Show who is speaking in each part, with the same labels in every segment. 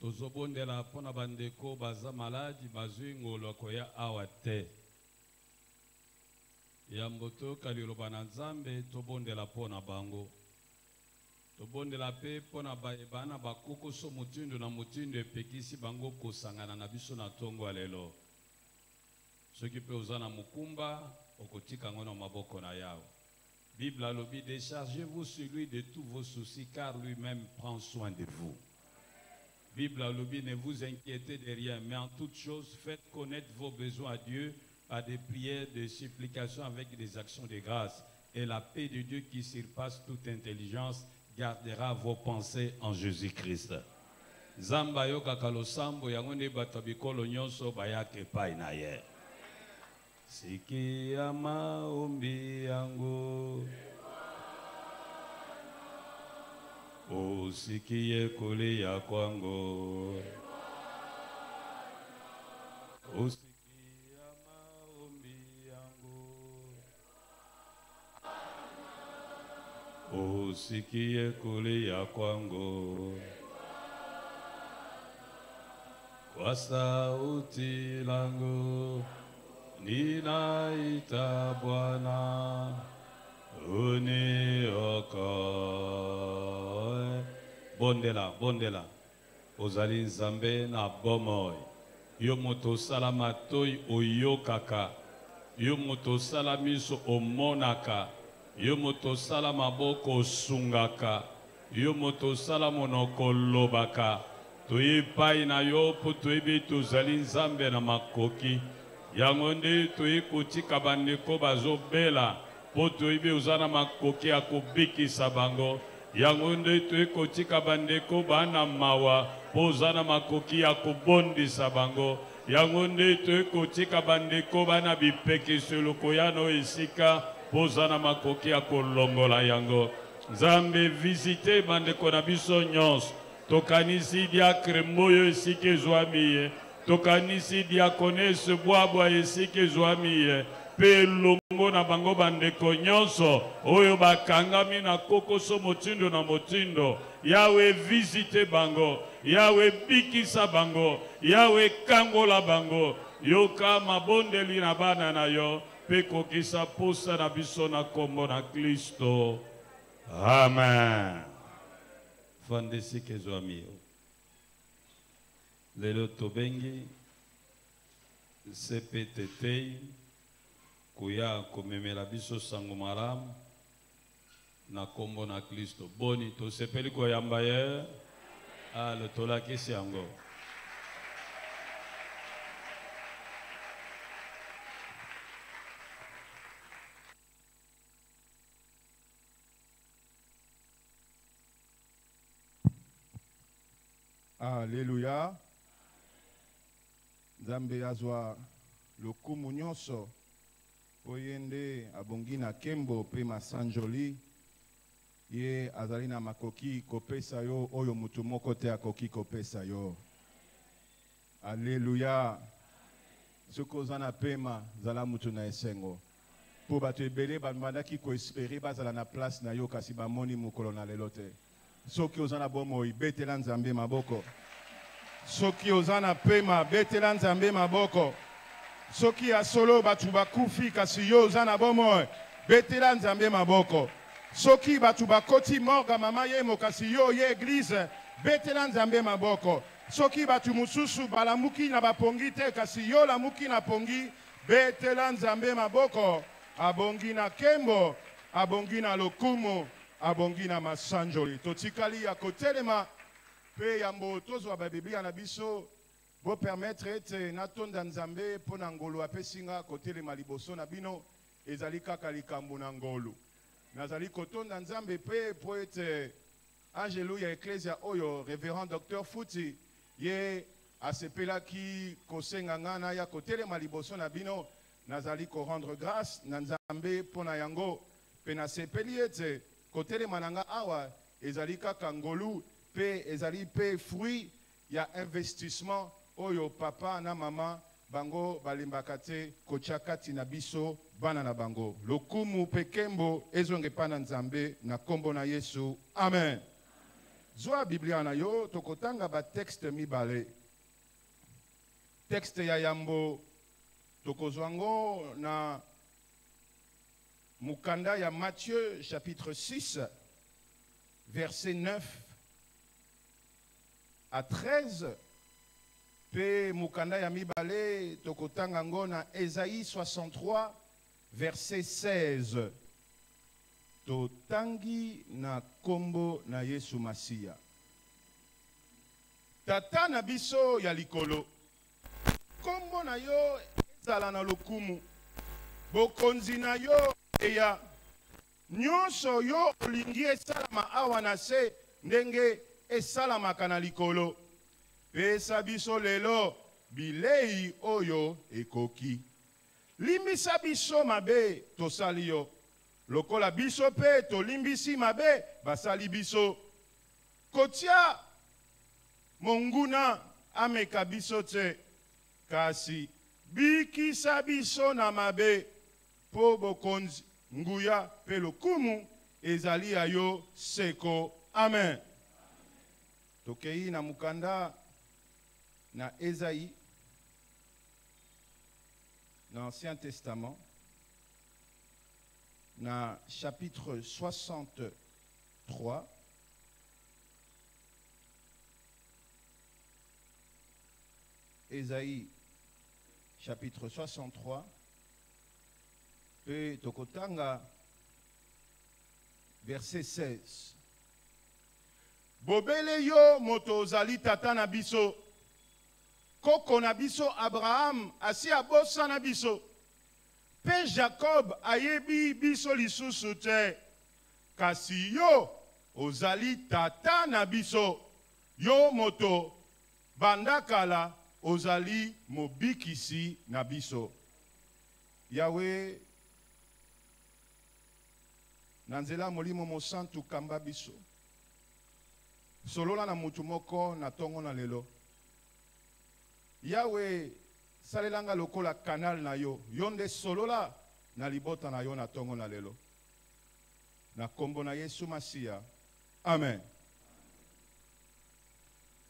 Speaker 1: Tozobondela pona bandeko baza maladi bazwi ngolo koya awate. Yamboto kaliloba na Nzambe tobondela pona bango. Tobondela pe pona bana bakoko so mutindo na mutindo epekisi bango kosangana na biso na tongo alelo. Soki pe uzana mukumba okotika ngono maboko na yao. Bible alobi, déchargez-vous sur lui de tous vos soucis car lui-même prend soin de vous. Bible alobi, ne vous inquiétez de rien, mais en toute chose faites connaître vos besoins à Dieu par des prières, des supplications avec des actions de grâce. Et la paix de Dieu qui surpasse toute intelligence gardera vos pensées en Jésus-Christ. Zamba yo kakalo sambo yangonde batabikolo nyonso bayake pai na ye. Sikia maombi yangu, usikie kulia kwangu. Usikia maombi yangu, usikie kulia kwangu. Kwa sauti langu ninaita Bwana, uniokoe. Bondela, bondela, ozali Nzambe na bomoi. Yo moto salama toi oyokaka, yo moto salamiso omonaka, yo moto salama boko sungaka, yo moto salamonoko lobaka. Toyepai na yo po toyebi tozali Nzambe na makoki. Yangonde toye kotika bandeko bazobela po toyebi uzana makoki ya kobikisa bango. Yangonde toye kotika bandeko bana mawa po uzana makoki ya kobondisa bango. Yangonde toye kotika bandeko bana bipekiselo lokoyano esika po uzana makoki ya kolongola yango. Nzambe visite bandeko na biso nyonso. Tokanisi diakre moyo esike zwamiye. Tokanisi diakonese bwabwa esike zwamiye. Pe longo na bango bandeko nyonso. Oyo bakangami na kokoso motindo na motindo. Yawe visite bango. Yawe bikisa bango. Yawe kangola bango. Yoka mabondeli na bana na yo. Pe kokisa posa na biso na kombo na Kristo. Amen. Fandesi kezwamio. Lelo tobengi CPTT kuya komemela biso sango malamu na kombo na Kristo. Boni to sepeli koyamba ye. Le tolakisi yango.
Speaker 2: Alléluia. Nzambe azwa lokumu nyonso oyende abongi na kembo pe masanjoli ye azali na makoki kopesa yo oyo mutu moko te akoki kopesa yo. Alléluia. Soko zana pema zala mutu na esengo po bato ebele bandaki ko espérer bazala na place na yo kasi bamoni mokolo na lelo te. Soki ozana bomoi betela Nzambe maboko. Soki ozana pema betela Nzambe maboko. Soki ya solo batu bakufi kasi yo ozana bomoi betela Nzambe maboko. Soki batu bakoti morga mama yemo kasi yo ye église betela Nzambe maboko. Soki batu mususu balamuki na bapongi te kasi yo lamuki na pongi betela Nzambe maboko. Abongi na kembo, abongi na lokumu, abongi na masanjoli. Totikali ya kotelema pe yambo tozwa ba Biblia na biso bo permettre ete natonda Nzambe pona ngolo apesinga kotelema liboso na bino ezali kaka likambo na ngolo. Nazali kotonda Nzambe pe po ete angelo ya ecclesia oyo révérend docteur Futi ye asepelaki kosenga ngana ya kotelema liboso na bino. Nazali ko rendre grâce na Nzambe pona yango pe na sepeli ete kotelema nanga awa ezali kaka ngolu pe ezali pe fruit ya investissement oyo papa na mama bango balimbaka te kochakati na biso bana na bango. Lokumu pe kembo ezonge pa na Nzambe na kombo na Yesu. Amen. Zoa Biblia na yo tokotanga ba texte mibale. Texte ya yambo tokozwango na mukanda ya Matthieu chapitre 6 verset 9 à 13. Pe mukanda ya mibale tokotanga ngo na Esaïe 63 verset 16. Totangi na kombo na Yesu Masiya. Tata na biso ya likolo. Kombo na yo ezala na lokumu. Bokonzi na yo eya. Nyonso yo olingi esalama awa na se ndenge esalamaka na likolo. Pesa biso lelo bilei oyo ekoki. Limbisa biso mabe tosali yo. Lokola biso pe tolimbisi mabe basali biso. Kotia monguna ameka biso te. Kasi bikisa biso na mabe po bokonzi nguya pe lokumu ezali ya yo seko. Amen. Tokei na mukanda na Esaïe, dans l'Ancien Testament, dans chapitre 63, Esaïe, chapitre 63, et Tokotanga, verset 16. Bobele yo moto ozali tata na biso. Koko na biso Abraham asi abosa na biso. Pe Jacob ayebi biso lisusu te. Kasi yo ozali tata na biso. Yo moto bandakala ozali mobikisi na biso. Yahweh nanzela molimo mosantu kamba biso. Solola na mutu moko na tongo na lelo. Yahweh salelanga lokola canal na yo. Yonde solola na libota na yo na tongo na lelo. Na kombo na Yesu Masiya. Amen.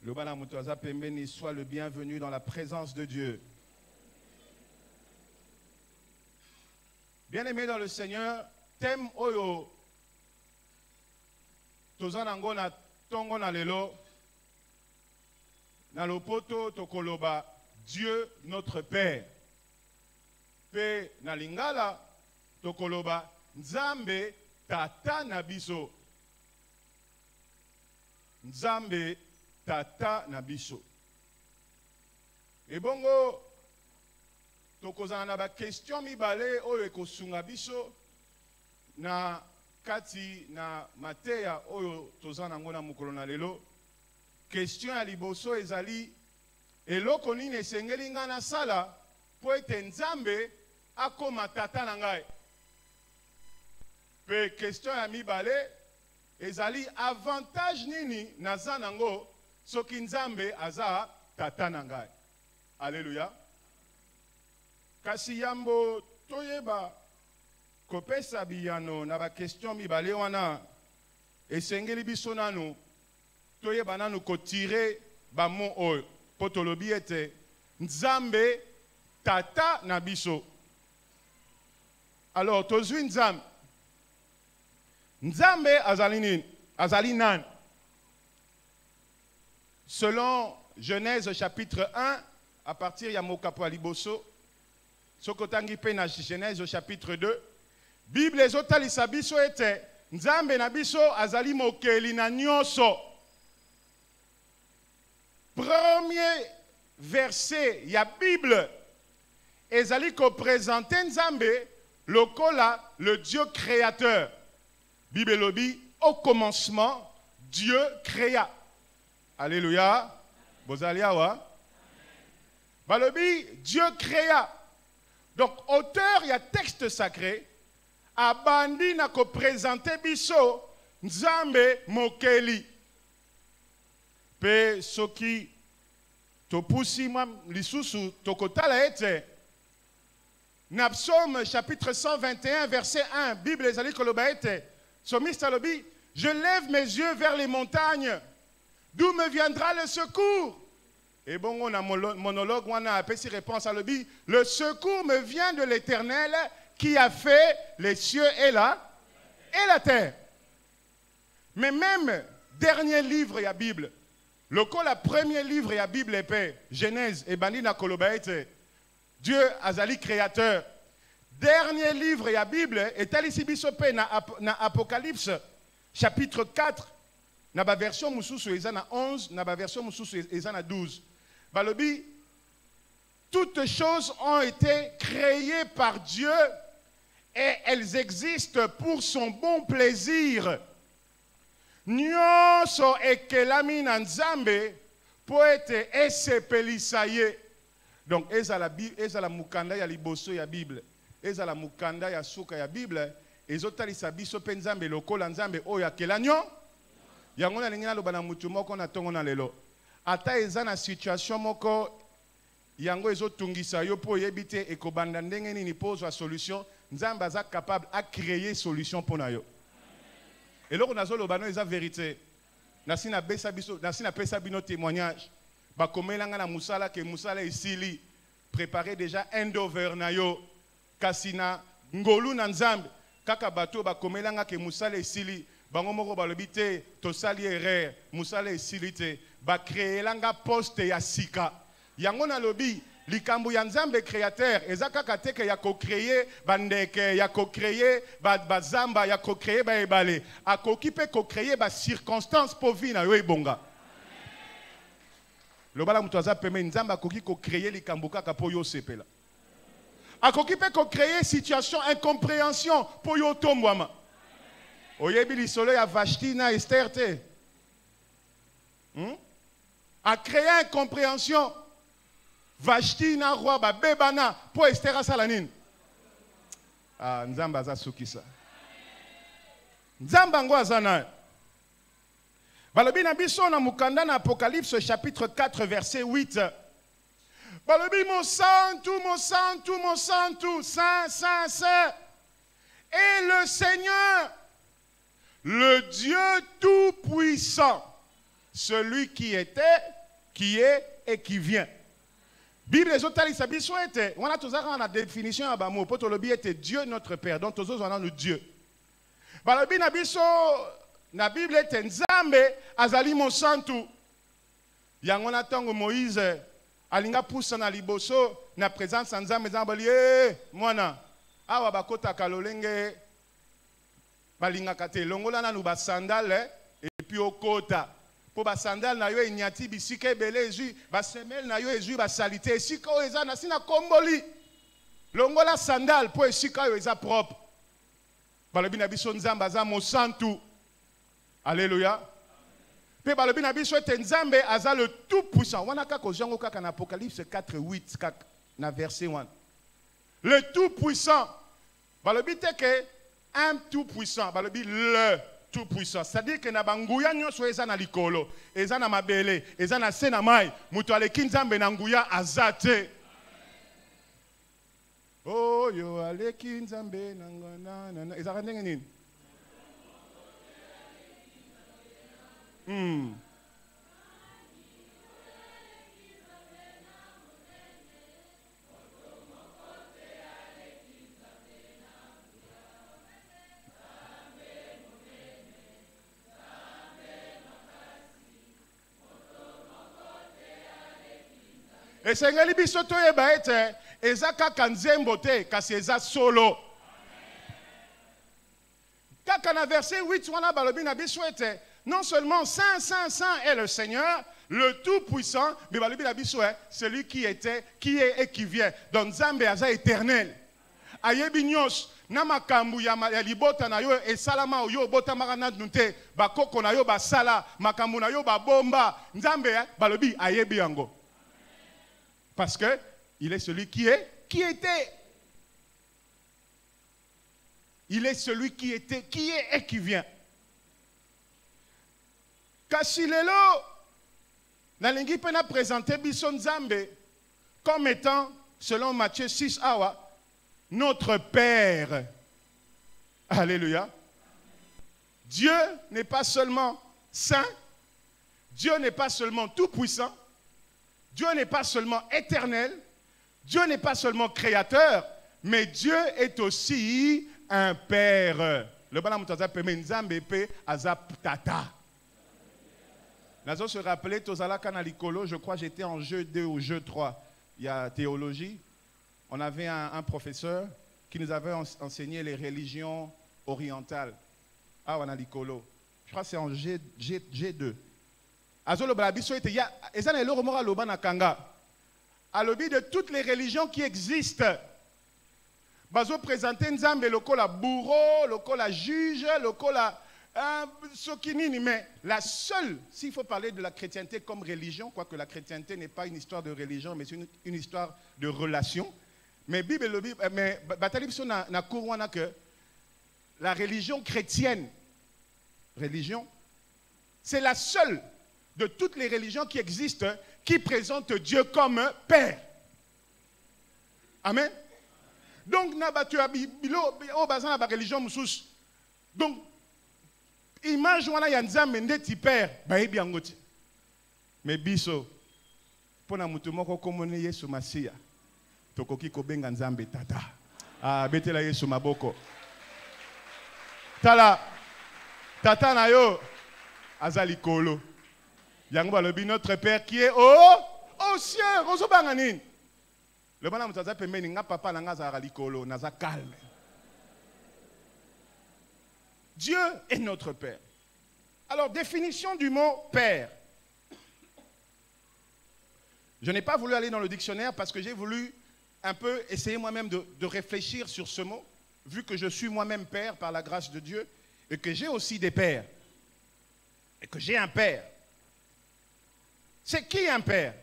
Speaker 2: Le bana mutu aza pembeni, sois le bienvenu dans la présence de Dieu. Bien-aimé dans le Seigneur, thème oyo tozanango na tongo na lelo na lopoto tokoloba Dieu notre Père. Pe na lingala tokoloba Nzambe tata na biso. Nzambe tata na biso. Ebongo tokozana na ba question mibale oyo ekosunga biso na kati na mateya oyo tozana ngo na mokolo na lelo. Question ya liboso ezali eloko nini esengeli nga na sala po ete Nzambe akoma tata na ngai. Pe question ya mibale ezali avantage nini naza nango soki Nzambe aza tata na ngai. Alléluia. Kasi yambo toyeba kopesa biyano na ba question mibale wana esengeli biso nanu toyeba nanu kotire ba mo oyo potolobi ete Nzambe tata na biso. Alors tozwi Nzambe. Nzambe azali nini? Azali nan. Selon Genèse chapitre 1 à partir ya mokapo ya liboso sokotangi pe na Genèse chapitre 2 Bible ezotalisa biso ete Nzambe na biso azali mokeli na nyonso. Premier verset ya Bible ezali ko présenter Nzambe lokola le Dieu créateur. Bible lobi au commencement Dieu créa. Alléluia. Bozali awa. Balobi Dieu créa. Donc auteur il y a texte sacré abandi na ko présenter biso Nzambe mokeli. Pe soki topusi mam lisusu tokotala ete na Psaume chapitre 121 verset 1 Bible ezali koloba ete Psalmiste alobi je lève mes yeux vers les montagnes D'où me viendra le secours? Et bon, on a monologue, on a appelé ses réponses à l'objet. Le secours me vient de l'Éternel qui a fait les cieux et la terre. Mais même, dernier livre, il y a Bible. Le premier livre, il y a Bible épais. Genèse, et Bandina Kolobaete. Dieu, Azali, créateur. Dernier livre, il y a Bible. Et Talisi Bisopé, na Apocalypse, chapitre 4. Na ba version Moussoussou, ils en a 11. Na ba version Moussoussou, ils en a 12. Balobi, toutes choses ont été créées par Dieu et elles existent pour son bon plaisir. Nyonso ekelami na Nzambe po ete esepelisa ye. Donc ezala mukanda ya liboso ya Bible, ezala mukanda ya suka ya Bible, ezotalisa biso pe Nzambe lokola Nzambe oyo akela nyo. Yango na lingina loba na mutu moko na tongo na lelo. Ata eza na situation moko yango ezotungisa yo po yebite ekobanda ndenge nini pose solution, Nzambe aza capable à créer solution pour na yo. Et là on a zoloba no eza vérité. Nasina besa biso, nasina pesa bino témoignage. Ba komelanga na musala ke musala esili préparer déjà handover na yo. Kasina ngolu na Nzambe kaka bato ba komelanga ke musala esili. Bango moko balobi te tosali erreur musala esili te ba créer langa poste ya sika yango na lobi likambo ya Nzambe créateur ezaka kateke ya ko créer bandeke ya ko créer bazamba ya ko créer ba ebale akoki pe ko créer ba circonstance po vi na yo ebonga lobala mutu aza peme Nzambe akoki ko créer likambo kaka po yo sepela akoki pe ko créer situation incompréhension po yo tombwama. Oyebi li solo ya Vashti na Esther te. A créé incompréhension. Vashti na roi ba bebana po Esther asalanine. Ah, Nzamba za sukisa. Nzamba ngo azana. Balobi na biso na mukanda na Apocalypse chapitre 4 verset 8. Balobi mon santu, mon santu, mon santu, saint, saint, saint. Et le Seigneur, le Dieu tout-puissant, celui qui était, qui est et qui vient. Bible ezotali sabiso ete, on a toujours la définition abamo, potolobi était Dieu notre Père, donc tous on a le Dieu. Balobi na biso na Bible ete Nzambe azali mosantu. Yango na tango Moïse alinga poussa na liboso na présence Nzambe Nzambe mwana awa bakota kalolenge balinga kate longola na nuba sandale et puis okota po ba sandale na yo inyati bisike belezu ba semel na yo ezu ba salite esika o eza na sina komboli longola sandale po esika yo eza propre balobi na biso Nzambe aza mosantu. Alléluia. Pe balobi na biso ete Nzambe aza le tout puissant wana kaka ozango kaka na Apocalypse 4:8 kaka na verset 1 le tout puissant balobi te ke un tout puissant, le tout puissant. C'est-à-dire que na banguya nyonso eza na likolo, eza na mabele, eza na sena mai, mutu aleki Nzambe na nguya azate. Oh yo aleki Nzambe na ngana, eza ndenge nini? Et c'est ngeli biso toyeba ete eza kaka nzembo te kasi eza solo. Kaka na verset 8 wana balobi na biso ete non seulement saint saint saint est le Seigneur le tout puissant mais balobi na biso celui qui était qui est et qui vient. Donc Nzambe aza éternel. Ayebi nyos na makambu ya libota na yo esalama oyo bota marana nte bakoko na yo basala makambu na yo babomba Nzambe balobi ayebi yango. Parce que il est celui qui est, qui était. Il est celui qui était, qui est et qui vient. Kasi lelo, nalingi pena présenter Bison Nzambe comme étant, selon Matthieu 6 awa, notre Père. Alléluia. Dieu n'est pas seulement saint, Dieu n'est pas seulement tout-puissant, Dieu n'est pas seulement éternel, Dieu n'est pas seulement créateur, mais Dieu est aussi un père. Le bonhomme Nzambe pe azap tata. Nazo se rappeler tozala kana likolo, je crois j'étais en jeu 2 ou jeu 3. Il y a théologie. On avait un professeur qui nous avait enseigné les religions orientales. Ah, on a likolo. Je crois que c'est en G2. Azolo balabiso était ya ezana eloro mora loba na kanga. À l'objet de toutes les religions qui existent. Bazo présenter Nzambe lokola bourreau, lokola juge, lokola sokinini, mais la seule, s'il faut parler de la chrétienté comme religion, quoique la chrétienté n'est pas une histoire de religion, mais c'est une histoire de relation. Mais Bible, mais Batalibso na courwana que la religion chrétienne, c'est la seule de toutes les religions qui existent qui présente Dieu comme Père. Amen. Donc, donc, image wana ya Nzambe ndeti père bayebi yango ti. Mais biso pona mutu moko komone Yesu Masia tokoki kobenga Nzambe tata. Ah, betela Yesu maboko. Tala tata na yo azali kolo. Yango balobi notre père qui est au ciel. Ozobanga nini? Le bonhomme tata pembeni nga papa na nga za likolo naza calme. Dieu est notre Père. Alors, définition du mot Père. Je n'ai pas voulu aller dans le dictionnaire parce que j'ai voulu un peu essayer moi-même de réfléchir sur ce mot, vu que je suis moi-même père par la grâce de Dieu, et que j'ai aussi des pères, et que j'ai un père. C'est qui un père?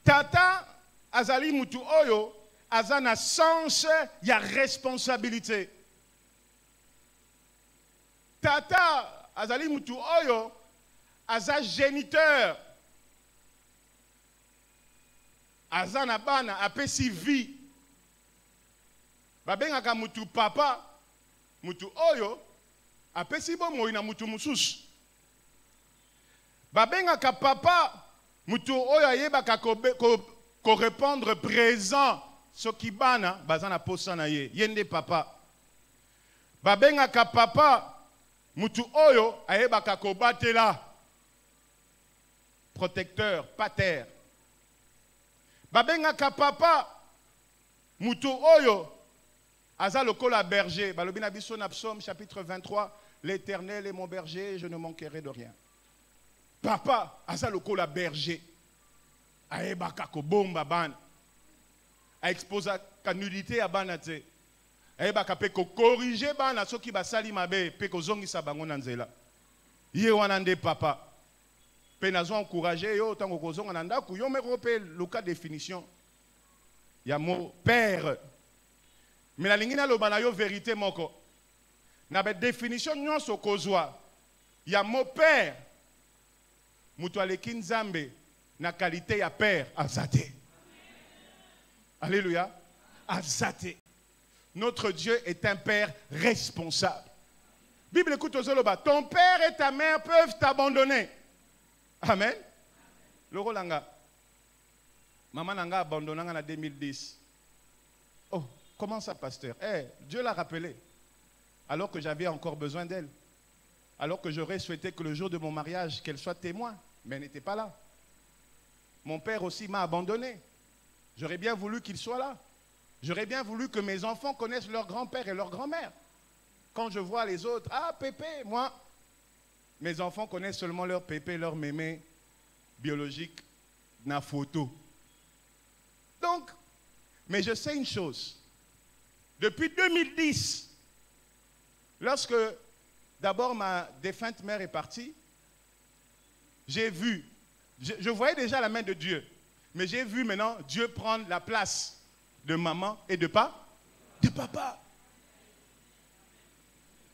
Speaker 2: Tata azali mutu oyo azana sens ya responsabilité. Tata azali mutu oyo aza géniteur. Azana bana apesi vie. Babengaka mutu papa, mutu oyo apesi bomoi na mutu mususu. Babengaka papa, mutu oyo ayebaka ko répondre présent. Soki bana bazana posa na ye, yende papa. Babengaka papa, mutu oyo ayebaka ko batela. Protecteur, pater. Babengaka papa, mutu oyo aza lokola berger. Balobi na biso na Psaume chapitre 23, l'Éternel est mon berger, je ne manquerai de rien. Papa aza lokola berger. Ayebaka ko bomba bana. A exposa ka nudité a bana te. Ayebaka pe ko corriger bana soki basali mabe pe ko zongisa bango na nzela. Ye wana nde papa. Pe nazo encourager yo tango ko zonga na ndaku yo meko pe loka définition. Ya mot père. Mais la lingina lo bana yo vérité moko. Na be définition nyonso kozwa. Ya mot père. Mutu aleki Nzambe na qualité ya père azate. Alléluia. Azate. Notre Dieu est un père responsable. Bible écoute aux Zoloba. Ton père et ta mère peuvent t'abandonner. Amen. Loro langa. Maman nanga abandonné en 2010. Oh, comment ça, pasteur? Dieu l'a rappelé. Alors que j'avais encore besoin d'elle. Alors que j'aurais souhaité que le jour de mon mariage, qu'elle soit témoin. Mais elle n'était pas là. Mon père aussi m'a abandonné. J'aurais bien voulu qu'il soit là. J'aurais bien voulu que mes enfants connaissent leur grand-père et leur grand-mère. Quand je vois les autres, ah, pépé, moi, mes enfants connaissent seulement leur pépé, leur mémé biologique, na photo. Donc, mais je sais une chose. Depuis 2010, lorsque d'abord ma défunte mère est partie, j'ai vu, je voyais déjà la main de Dieu, mais j'ai vu maintenant Dieu prendre la place de maman et de papa.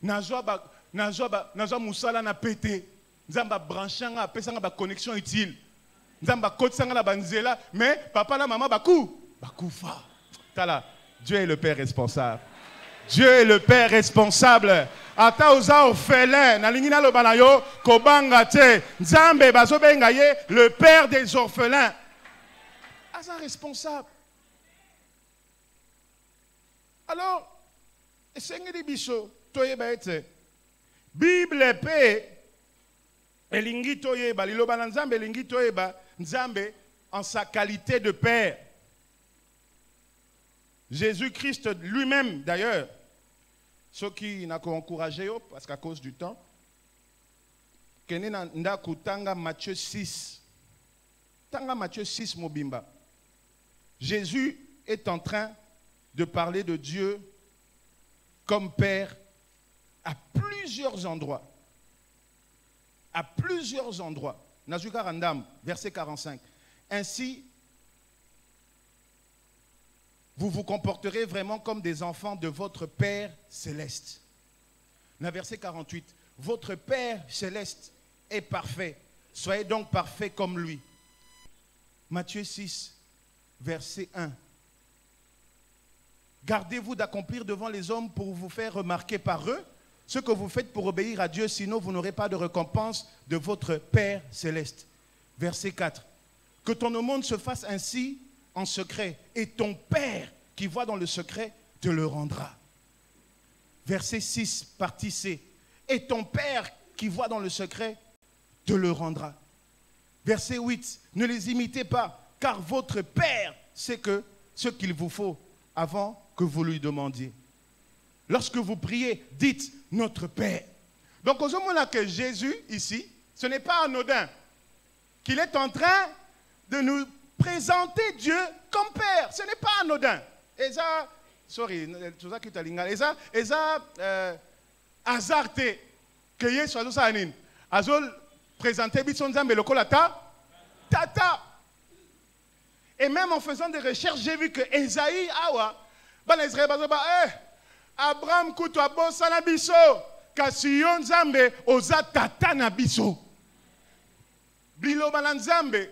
Speaker 2: Nazwa musala na pété. Nzamba branchanga apesanga ba connexion utile. Nzamba kotsanga na banzela, mais papa na maman bakufa. Tala, Dieu est le père responsable. Dieu est le Père responsable. Ata oza orphelin, na lingi na lobana yo kobanga te. Nzambe bazobenga ye le Père des orphelins. Asa responsable. Alors, esengeli biso toyeba ete Bible pe elingi toyeba liloba na Nzambe elingi toyeba Nzambe en sa qualité de Père. Jésus-Christ lui-même d'ailleurs, ceux qui n'ont pas encouragé parce qu'à cause du temps, Tanga Matthieu 6. Tanga Matthieu 6 mobimba. Jésus est en train de parler de Dieu comme Père à plusieurs endroits. À plusieurs endroits. Nazuka Randam, verset 45. Ainsi, vous vous comporterez vraiment comme des enfants de votre Père céleste. Dans verset 48, votre Père céleste est parfait. Soyez donc parfaits comme lui. Matthieu 6, verset 1. Gardez-vous d'accomplir devant les hommes pour vous faire remarquer par eux ce que vous faites pour obéir à Dieu, sinon vous n'aurez pas de récompense de votre Père céleste. Verset 4. Que ton aumône se fasse ainsi en secret, et ton Père qui voit dans le secret te le rendra. Verset 6, partie C. Et ton Père qui voit dans le secret te le rendra. Verset 8. Ne les imitez pas, car votre Père sait ce qu'il vous faut avant que vous lui demandiez. Lorsque vous priez, dites notre Père. Donc, au moment que Jésus, ici, ce n'est pas anodin qu'il est en train de nous présenter Dieu comme Père. Ce n'est pas anodin. Et ça, sorry, tout ça qui est lingal. Et ça, hasardé que Yesu azo sanin. Azo présenter bitson Nzambe lokola tata. Et même en faisant des recherches, j'ai vu que Esaïe awa, ban Israël bazoba, Abraham kutu abosa na biso, kasi yo Nzambe oza tata na biso. Biloba na Nzambe,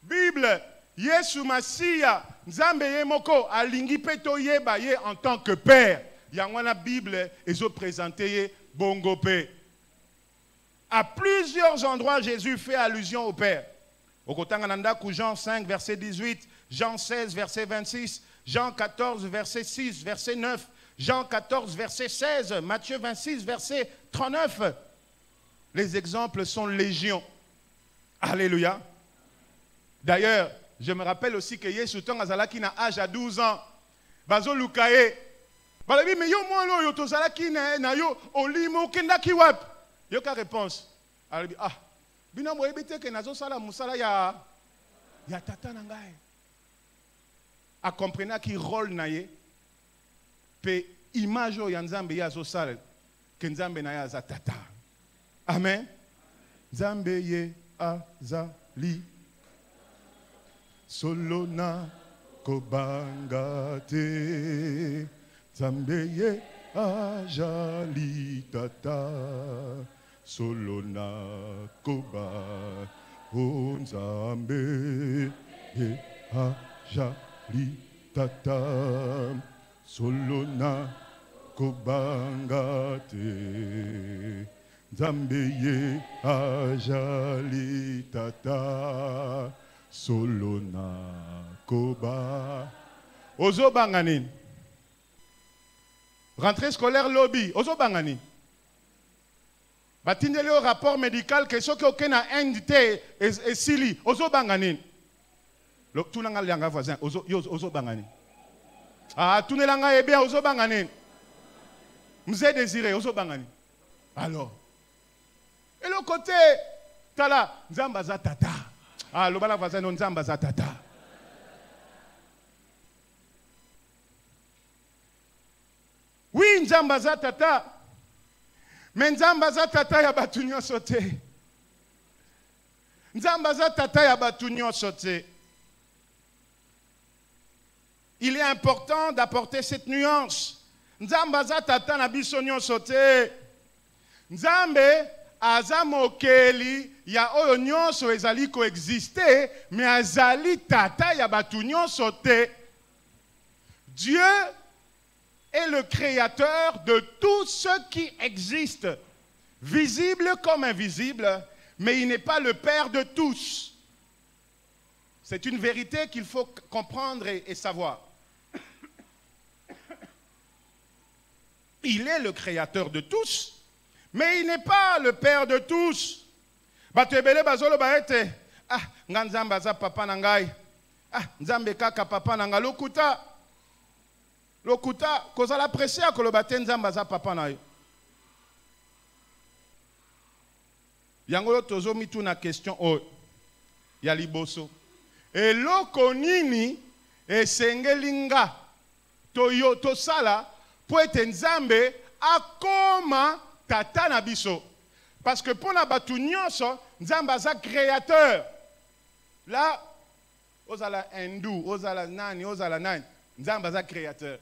Speaker 2: Bible, Yesu Masiya, Nzambe ye moko alingi peto yeba ye en tant que Père. Yangwana Bible ezo présenté ye bongo pe. À plusieurs endroits, Jésus fait allusion au Père. Au Kotangananda, Jean 5, verset 18, Jean 16, verset 26, Jean 14, verset 6, verset 9, Jean 14, verset 16, Matthieu 26, verset 39. Les exemples sont légion. Alléluia. D'ailleurs, je me rappelle aussi que Yesu Tong Azalaki na âge à 12 ans. Bazo Lukaye. Balabi, mais yo moi yo tozalaki na yo olimo kendaki wap. Yo ka réponse. Alabi, bina mo ebite ke nazo sala musala ya tata na ngai. A comprendre ki rôle na ye pe image ya Nzambe ya zo sala ke Nzambe na ya za tata. Amen. Nzambe ye azali Solona kobanga te, Nzambe ye ajali tata. Solona koba, o Nzambe ye ajali tata. Solona kobanga te, Nzambe ye ajali tata. Solona koba. Ozo bangani. Rentrée scolaire lobby. Ozo bangani. Batindele au rapport médical que ce qui aucun a indité et sili. Ozo bangani. Tout le monde voisin. Ozo bangani. Tout le monde est bien. Ozo bangani. M'zé désiré. Ozo bangani. Alors. Et le côté. Tala. Nzambaza tata. Le bala voisin non Nzambaza tata. Oui, Nzambaza tata. Mais Nzambaza tata ya batunyo sote. Nzambaza tata ya batunyo sote. Il est important d'apporter cette nuance. Nzambaza tata na bisonyo sote. Nzambe azamokeli ya oyo nyonso ezali coexister, mais azali tata ya batu nyonso te. Dieu est le créateur de tout ce qui existe, visible comme invisible, mais il n'est pas le Père de tous. C'est une vérité qu'il faut comprendre et savoir. Il est le créateur de tous, mais il n'est pas le Père de tous. Batebele bazolo baete, ah, nganzamba za papa nangai, ah, nzambe kaka papa nanga lokuta, kozala pressé à kolobate nzamba za papa na yo. Yango tozo mitu na question o ya liboso. Eloko nini esengelinga toyo tosala po ete nzambe akoma tata na biso. Parce que pour la batu nyonso, nzambe aza créateur. Là, ozala hindou, ozala nani, nzambe aza créateur.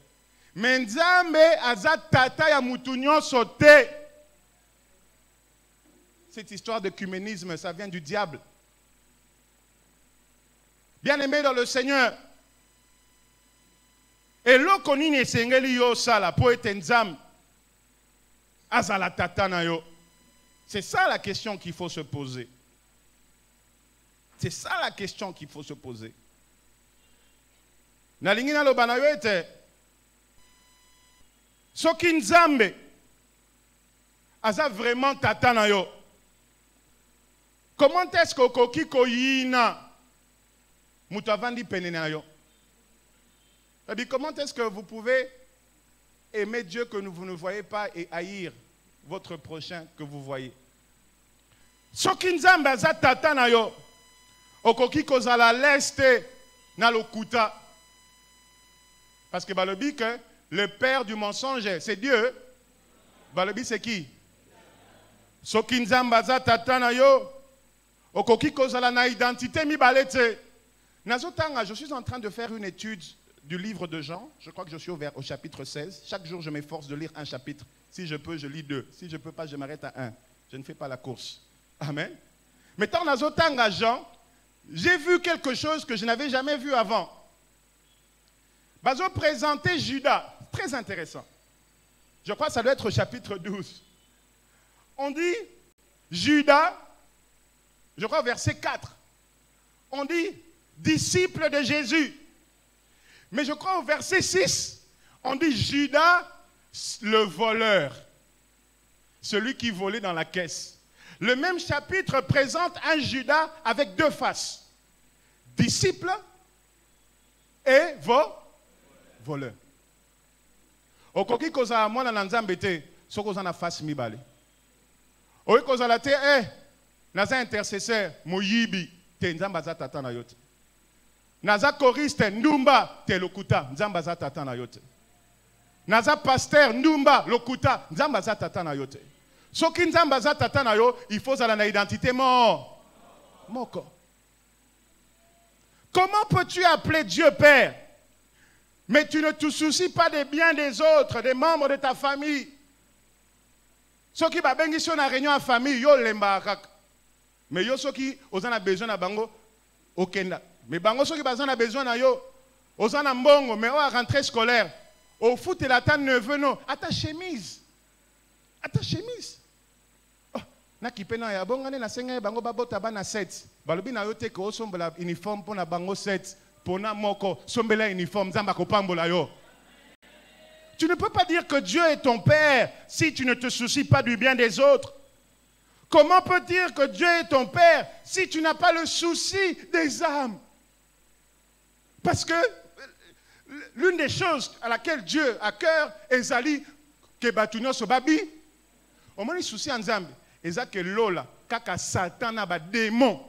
Speaker 2: Mais nzambe aza tata ya mutu nyonso te. Cette histoire d'œcuménisme, ça vient du diable. Bien-aimé dans le Seigneur, eloko nini esengeli yo sala po ete nzambe azala tata na yo. C'est ça la question qu'il faut se poser. C'est ça la question qu'il faut se poser. Nalingi naloba na yo ete soki nzambe aza vraiment tata na yo, comment est-ce que okoki koyina mutu avandi pene na yo? Comment est-ce que vous pouvez aimer Dieu que vous ne voyez pas et haïr votre prochain que vous voyez? Soki nzambe aza tata na yo, okoki kozala leste na lokuta. Parce que balobi que le père du mensonge, c'est Dieu. Balobi c'est qui? Soki nzambe aza tata na yo, okoki kozala na identité mibale te. Nazotanga, je suis en train de faire une étude du livre de Jean. Je crois que je suis au chapitre 16. Chaque jour, je m'efforce de lire un chapitre. Si je peux, je lis 2. Si je ne peux pas, je m'arrête à 1. Je ne fais pas la course. Amen. Mais tant Nazotanga Jean, j'ai vu quelque chose que je n'avais jamais vu avant. Bazo présentait Judas. Très intéressant. Je crois que ça doit être au chapitre 12. On dit Judas, je crois au verset 4. On dit disciple de Jésus. Mais je crois au verset 6, on dit Judas, le voleur. Celui qui volait dans la caisse. Le même chapitre présente un Judas avec 2 faces. Disciple et voleur. Okoki kozala mwana na nzambe te, soko za na face mibale. Oyi kozala te, naza intercesseur, moyibi, te nzamba za tata na yote. Naza choriste ndumba te lokuta nzamba za tata na yote. Naza pasteur ndumba lokuta nzamba za tata na yote. Soki nzamba za tata na yo, il faut zala na identité moko. Comment peux-tu appeler Dieu Père, mais tu ne te soucies pas des biens des autres, des membres de ta famille? Soki ba bengi so na réunion à famille yo lemba kaka. Mais yo soki ozana besoin na bango okenda. Mais bango soki bazana besoin na yo, ozana mbongo, mais à rentrée scolaire, au foot et la tante neveu non, à ta chemise. Oh, na kipena ya bongane na senga bango babota bana 7. Balobi na yo te ko sombola uniforme pour na bango 7, pour na moko sombela uniforme zamba ko pambola yo. Tu ne peux pas dire que Dieu est ton Père si tu ne te soucies pas du bien des autres. Comment peut dire que Dieu est ton Père si tu n'as pas le souci des âmes? Parce que l'une des choses à laquelle Dieu a cœur, ezali ke batunyo so babi, au moins souci en Zambie, ezali ke lola kaka Satan na ba démon.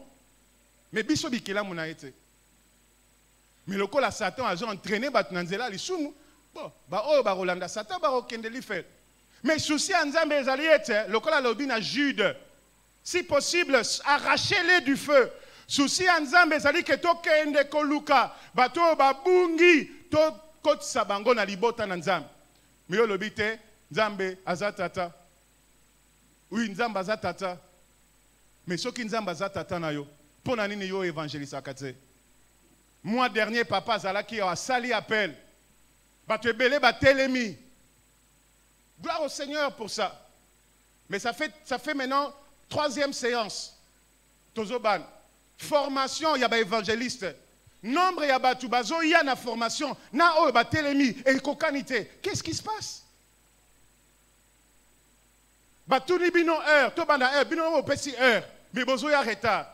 Speaker 2: Mais biso bikela mona ete. Mais lokola Satan a entraîné batunanzela lisumu, bon, ba o ba Rolanda Satan ba okende li fait. Mais souci en Zambie ezali ete lokola lobi na Jude. Si possible, arrachez-les du feu. Souci en Nzambe, ça dit que to kende koluka, bato babungi, to kotsa bango na libota na Nzambe. Mais yo lobite, Nzambe azatata. Oui, Nzambe azatata. Mais soki Nzambe azatata na yo, pona nini yo évangélisa kate. Mois dernier, papa Zalaki a sali appel. Bato ebele batelemi,
Speaker 3: Gloire au Seigneur pour ça. Mais ça fait maintenant 3e séance. Tozoban. Formation, il y a des évangélistes. Nombre, il y a des bazo, il y a une formation. Na o, ba telemi, et kokanité. Qu'est-ce qui se passe? Ba tuni bino heure, to bana heure, bino o pesi heure. Mais bozo ya retard.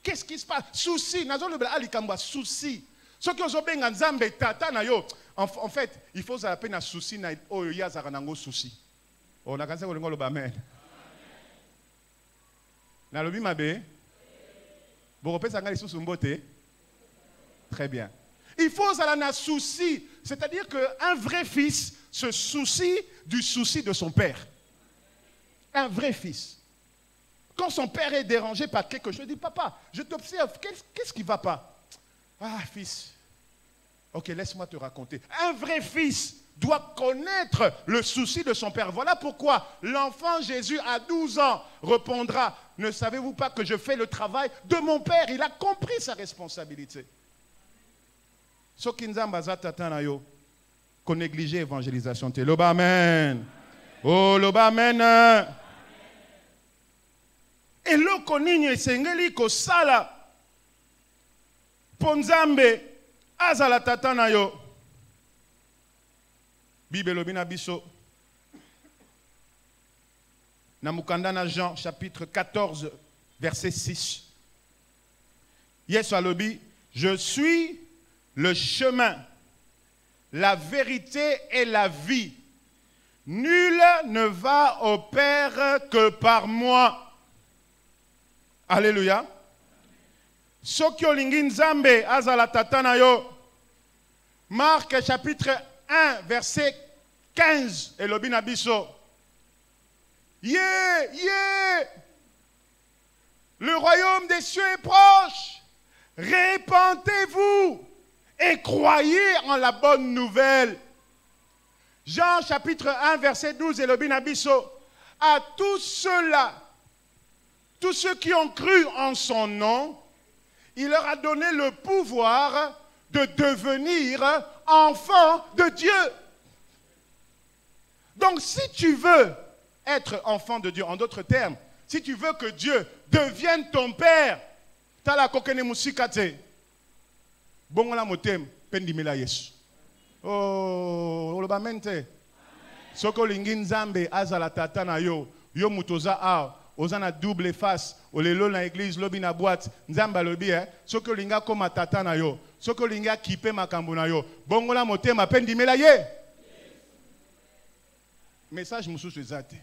Speaker 3: Qu'est-ce qui se passe? Souci, nazo le bla alikamba souci. Ce qui ont benga nzambe tata na yo. En fait, il faut ça peine à souci na o ya zaranango souci. On a kanse ko ngolo ba amen. Na lobi mabe. Vous reprenez ça sous mbote. Très bien. Il faut ça un souci, c'est-à-dire qu'un vrai fils se soucie du souci de son père. Un vrai fils. Quand son père est dérangé par quelque chose, il dit papa, je t'observe, qu'est-ce qui ne va pas? Ah fils, ok laisse-moi te raconter. Un vrai fils doit connaître le souci de son père. Voilà pourquoi l'enfant Jésus à 12 ans répondra, ne savez-vous pas que je fais le travail de mon père? Il a compris sa responsabilité. Ce qui nous a qu'on néglige l'évangélisation. Loba amen. Oh loba amen. Et le konini sengeli ko sala ponzambe azala tatana yo. Bible lobina biso. Namukandana Jean chapitre 14 verset 6. Yes alobi, je suis le chemin, la vérité et la vie. Nul ne va au Père que par moi. Alléluia. Soki olingi nzambe azala tatana yo. Marc chapitre 1 verset 15 et lobina biso. Yeah, yeah. Le royaume des cieux est proche. Répentez-vous et croyez en la bonne nouvelle. Jean chapitre 1 verset 12 et le binabiso. À tous ceux-là, tous ceux qui ont cru en son nom, il leur a donné le pouvoir de devenir enfants de Dieu. Donc si tu veux être enfant de Dieu, en d'autres termes, si tu veux que Dieu devienne ton père, tala kokene musikate. Bongola motem pendimela Yesu. Oh, lo bamente. Soko lingi nzambe azala tata na yo, yo mutoza a, ozana double face, olelo na église lobi na boîte, nzamba lobi soko linga koma tata na yo, soko linga kipe makambo na yo. Bongola motem pendimela ye. Message mususu ezate.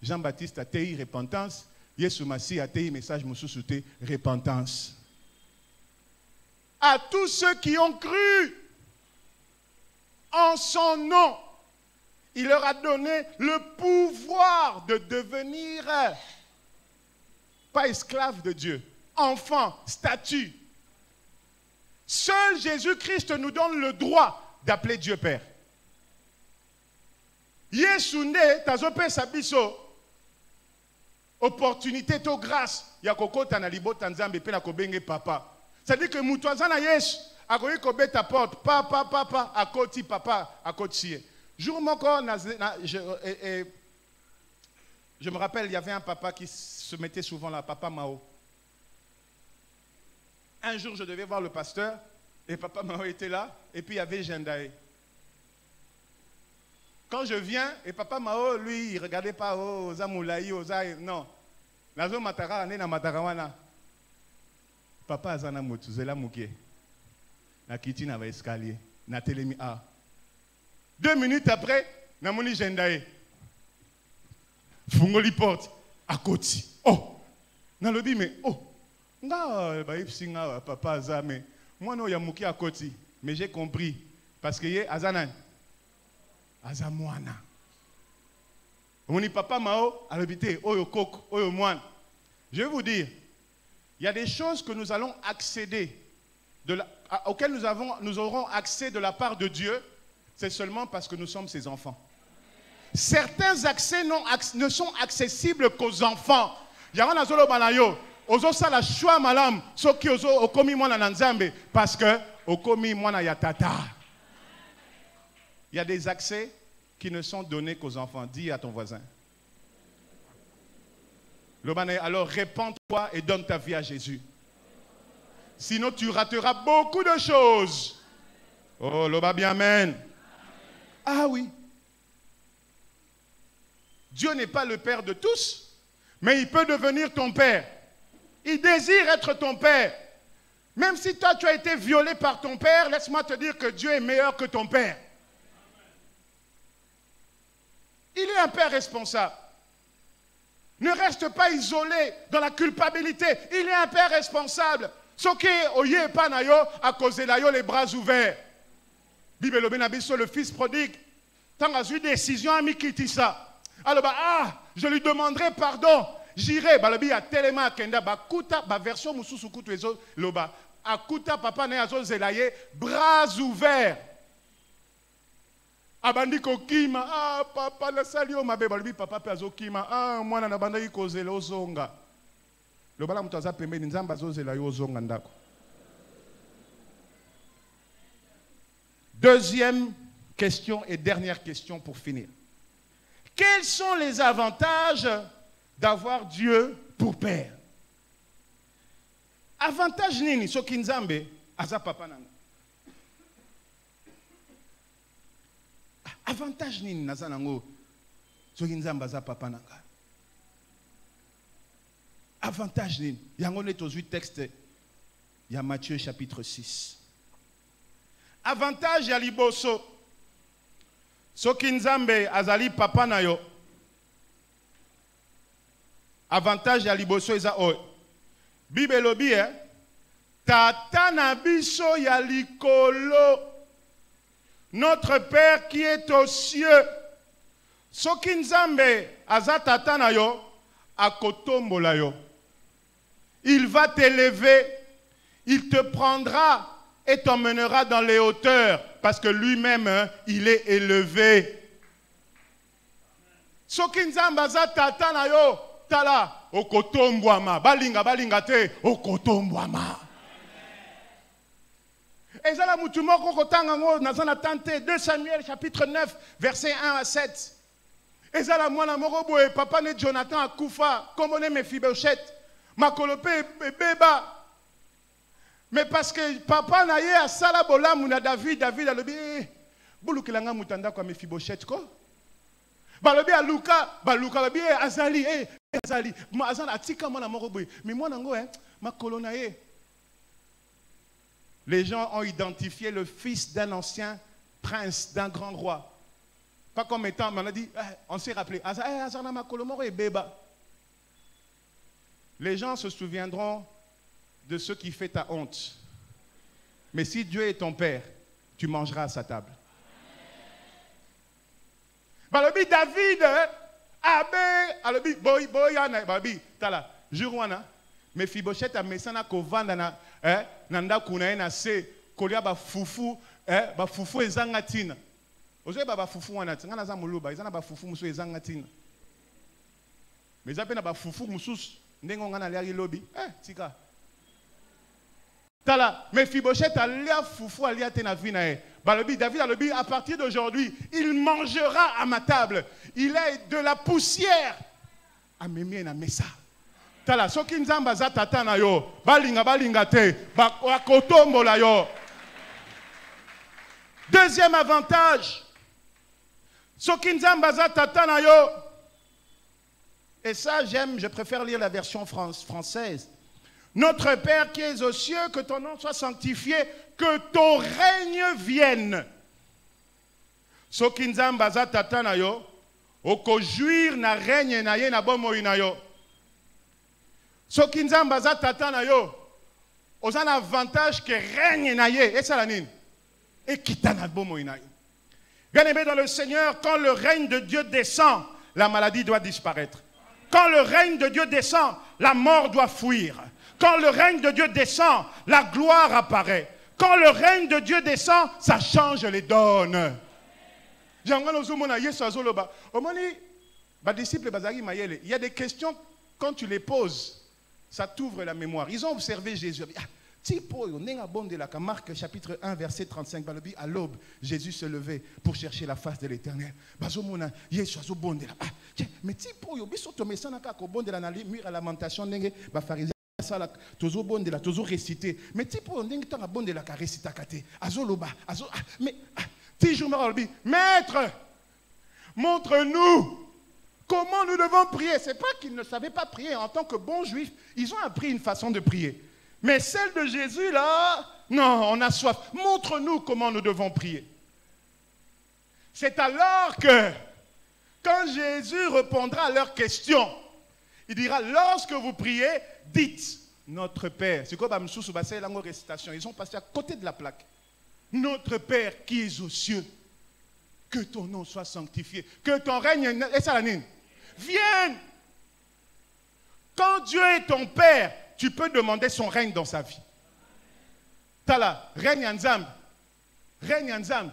Speaker 3: Jean-Baptiste a tei repentance, Yesu Massi a tei message mususu te repentance. À tous ceux qui ont cru en son nom, il leur a donné le pouvoir de devenir pas esclaves de Dieu, enfants, statut. Seul Jésus-Christ nous donne le droit d'appeler Dieu Père. Yesu nde tazope sabiso opportunité to grâce ya kokota na libota nzambe pe na kobenge papa. C'est-à-dire que Moutouazana Yesh a koyi kobe ta porte, papa, papa, à côté, papa, à côté. Jour mon corps, je me rappelle, il y avait un papa qui se mettait souvent là, papa Mao. Un jour, je devais voir le pasteur, et papa Mao était là, et puis il y avait Jendae. Quand je viens, et papa Mao, lui, il ne regardait pas, oh, Zamoulaï, Ozaï, non. Nazo Matara, ane na Matarawana. Papa azana motu zela muke na kiti na ba escalier na telemi a 2 minutes après na moni Jendae fungoli porte à côté. Oh na lobi mais oh nga ba ipsinga papa azame moi no ya muke à côté, mais j'ai compris parce que ye azana azamwana moni papa mao alobité oyo koko oyo mwana. Je vais vous dire, il y a des choses que nous allons accéder, auxquelles nous aurons accès de la part de Dieu, c'est seulement parce que nous sommes ses enfants. Certains accès ne sont accessibles qu'aux enfants. Parce que il y a des accès qui ne sont donnés qu'aux enfants. Dis à ton voisin. Alors répands-toi et donne ta vie à Jésus. Sinon tu rateras beaucoup de choses. Oh, l'Oba bien, amen. Ah oui. Dieu n'est pas le Père de tous, mais il peut devenir ton Père. Il désire être ton Père. Même si toi tu as été violé par ton Père, laisse-moi te dire que Dieu est meilleur que ton Père. Il est un Père responsable. Ne reste pas isolé dans la culpabilité. Il est un Père responsable. Ce qui est oye panayo à cause de les bras ouverts. Bible le fils prodigue, tant a eu décision à Mikitissa. Alors, je lui demanderai pardon. J'irai. Balobi a tellement kenda bakuta ba version mususu kutu ezo loba. Akuta papa ne azo zelaye bras ouverts. Abandi ko kima papa la salio mabe balobi papa pe azo kima mwana na banda ko zela ozonga. Lobala mutu aza pembeni nzamba azo zela yo ozonga ndako. Deuxième question et dernière question pour finir. Quels sont les avantages d'avoir Dieu pour Père? Avantage nini soki nzambe aza papa nanga? Avantage nini naza nango soki nzambe aza papa nanga? Avantage nini? Yango ne tozwi texte ya Matthieu chapitre 6. Avantage ya liboso soki nzambe azali papa na yo. Avantage ya liboso eza oyo. Bible elobi tata na biso ya likolo, notre Père qui est aux cieux. Soki nzambe aza tata na yo, akotombola yo. Il va t'élever, il te prendra et t'emmènera dans les hauteurs, parce que lui-même, il est élevé. Soki nzambe aza tata na yo, tala, okotombwama, balinga te, okotombwama. Et ça la mutumo kokotanga ngo nazana tante 2 Samuel chapitre 9 verset 1 à 7. Et ça la mwana moko boye papa ne Jonathan akufa, comme on est Mephibosheth, makolope beba. Mais parce que papa na ye asala bolamu na David alobi bulukilanga mutanda kwa Mephibosheth ko. Balobi aluka, baluka lobi azali azali. Mo azana atika mwana moko boye. Mais mwana ngo makolo na ye. Les gens ont identifié le fils d'un ancien prince, d'un grand roi. Pas comme étant, on a dit, on s'est rappelé, les gens se souviendront de ce qui fait ta honte. Mais si Dieu est ton Père, tu mangeras à sa table. Balobi David, alobi boyana, balobi tala, jurwana. Mephibosheth a mesana kovanda na nanda kuna na se kolia ba fufu ba fufu ezangatina. Ozoe ba fufu wana tsanga za muluba ezana ba fufu musu ezangatina. Mais zape na ba fufu musus ndengo ngana lia lobi tika. Tala Mephibosheth alia fufu alia te na vina e. Balobi David alobi à partir d'aujourd'hui, il mangera à ma table. Il est de la poussière à memie na mesa. Tala soki nzamba za tata na yo balinga te bakotombola yo. Deuxième avantage, soki nzamba za tata na yo, et ça je préfère lire la version française. Notre Père qui es aux cieux, que ton nom soit sanctifié, que ton règne vienne. Soki nzamba za tata na yo, oko jouir na règne na ye na bomoi na yo. Soki nzamba za tata na yo, on a l'avantage que règne na ye, et ça la nine, et kitana bomoi na yo. Bien-aimé dans le Seigneur, quand le règne de Dieu descend, la maladie doit disparaître. Quand le règne de Dieu descend, la mort doit fuir. Quand le règne de Dieu descend, la gloire apparaît. Quand le règne de Dieu descend, ça change les donnes. Il y a des questions, quand tu les poses, ça t'ouvre la mémoire. Ils ont observé Jésus. Marc chapitre 1 verset 35, à l'aube, Jésus se levait pour chercher la face de l'Éternel. Mais mur à lamentation, toujours bon de la toujours récité. Mais tipo ndenge tanga bon de la récita kate. Azoloba, mais toujours maître, montre-nous comment nous devons prier. C'est pas qu'ils ne savaient pas prier en tant que bons juifs, ils ont appris une façon de prier. Mais celle de Jésus là, non, on a soif. Montre-nous comment nous devons prier. C'est alors que quand Jésus répondra à leurs questions, il dira, lorsque vous priez, dites, notre Père. C'est quoi, récitation. Ils sont passés à côté de la plaque. Notre Père qui es aux cieux, que ton nom soit sanctifié, que ton règne vienne. Quand Dieu est ton Père, tu peux demander son règne dans sa vie. Tala, règne en Zamb, règne en Zamb,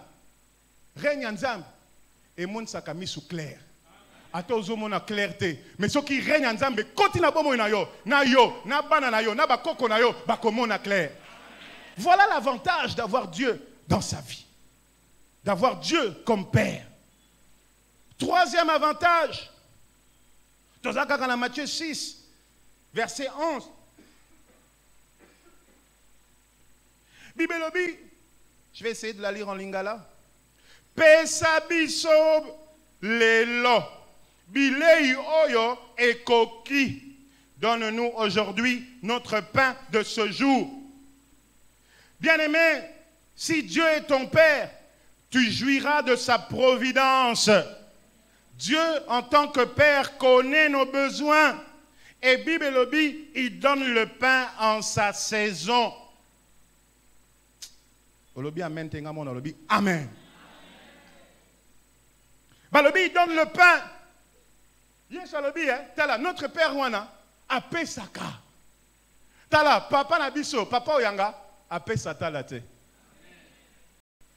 Speaker 3: règne en Zamb. Et mon sakami sous clair. Attends, on a clarté. Mais ceux qui règnent ensemble, continue à bomo na yo, na bana na yo, na bakoko na yo, bakomo na clair. Voilà l'avantage d'avoir Dieu dans sa vie. D'avoir Dieu comme Père. Troisième avantage. Dans Matthieu 6, verset 11. Bibelobi, je vais essayer de la lire en lingala. Pesa bisob lelo. Bilei oyo ekoki. Donne-nous aujourd'hui notre pain de ce jour. Bien-aimé, si Dieu est ton Père, tu jouiras de sa providence. Dieu, en tant que Père, connaît nos besoins. Et Bibelobi, il donne le pain en sa saison. Amen. Balobi, il donne le pain. Notre Père Wana, apé saka. Tala, papa nabiso, papa oyanga, apé satalate.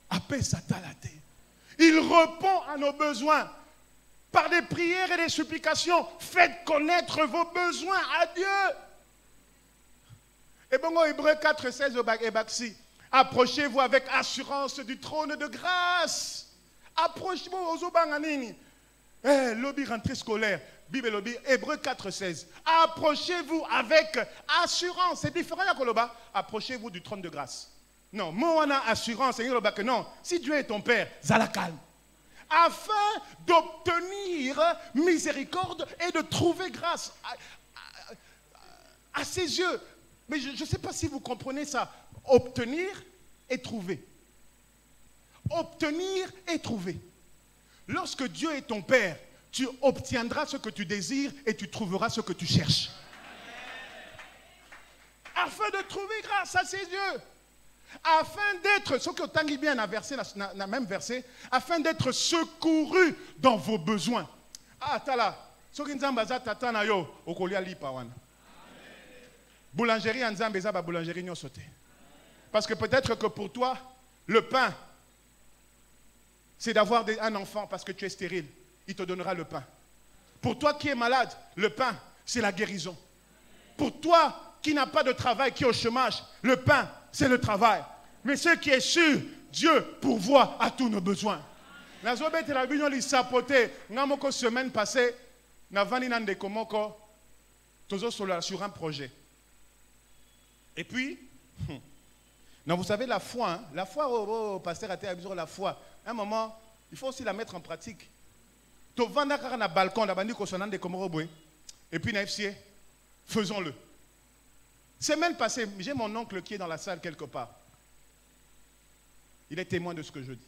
Speaker 3: Apé satalate. Il répond à nos besoins par des prières et des supplications. Faites connaître vos besoins à Dieu. Et bon, Hébreux 4:16 au Baksi. Approchez-vous avec assurance du trône de grâce. Approchez-vous aux Obanganini. Lobby rentrée scolaire. Bible lobby. Hébreux 4:16. Approchez-vous avec assurance. C'est différent, Yakoloba. Approchez-vous du trône de grâce. Non, moi, on a assurance. Non, si Dieu est ton Père, zala calme. Afin d'obtenir miséricorde et de trouver grâce à ses yeux. Mais je ne sais pas si vous comprenez ça. Obtenir et trouver. Obtenir et trouver. Lorsque Dieu est ton Père, tu obtiendras ce que tu désires et tu trouveras ce que tu cherches. Afin de trouver grâce à ses yeux. Afin d'être, ce que Tanguy bien a versé, dans même verset, afin d'être secouru dans vos besoins. Ah, tala, ce qui nzambaza tata na yo, okolia li pawana. Boulangerie en Zambéza, boulangerie n'y sauté. Parce que peut-être que pour toi, le pain, c'est d'avoir un enfant parce que tu es stérile. Il te donnera le pain. Pour toi qui es malade, le pain, c'est la guérison. Pour toi qui n'as pas de travail, qui est au chômage, le pain, c'est le travail. Mais ce qui est sûr, Dieu pourvoit à tous nos besoins. La semaine passée, sur un projet. Et puis, non, vous savez, la foi, hein, la foi, oh, pasteur a été abusé, la foi. À un moment, il faut aussi la mettre en pratique. Tu vas dans un balcon, et puis, faisons-le. Semaine passée, j'ai mon oncle qui est dans la salle quelque part. Il est témoin de ce que je dis.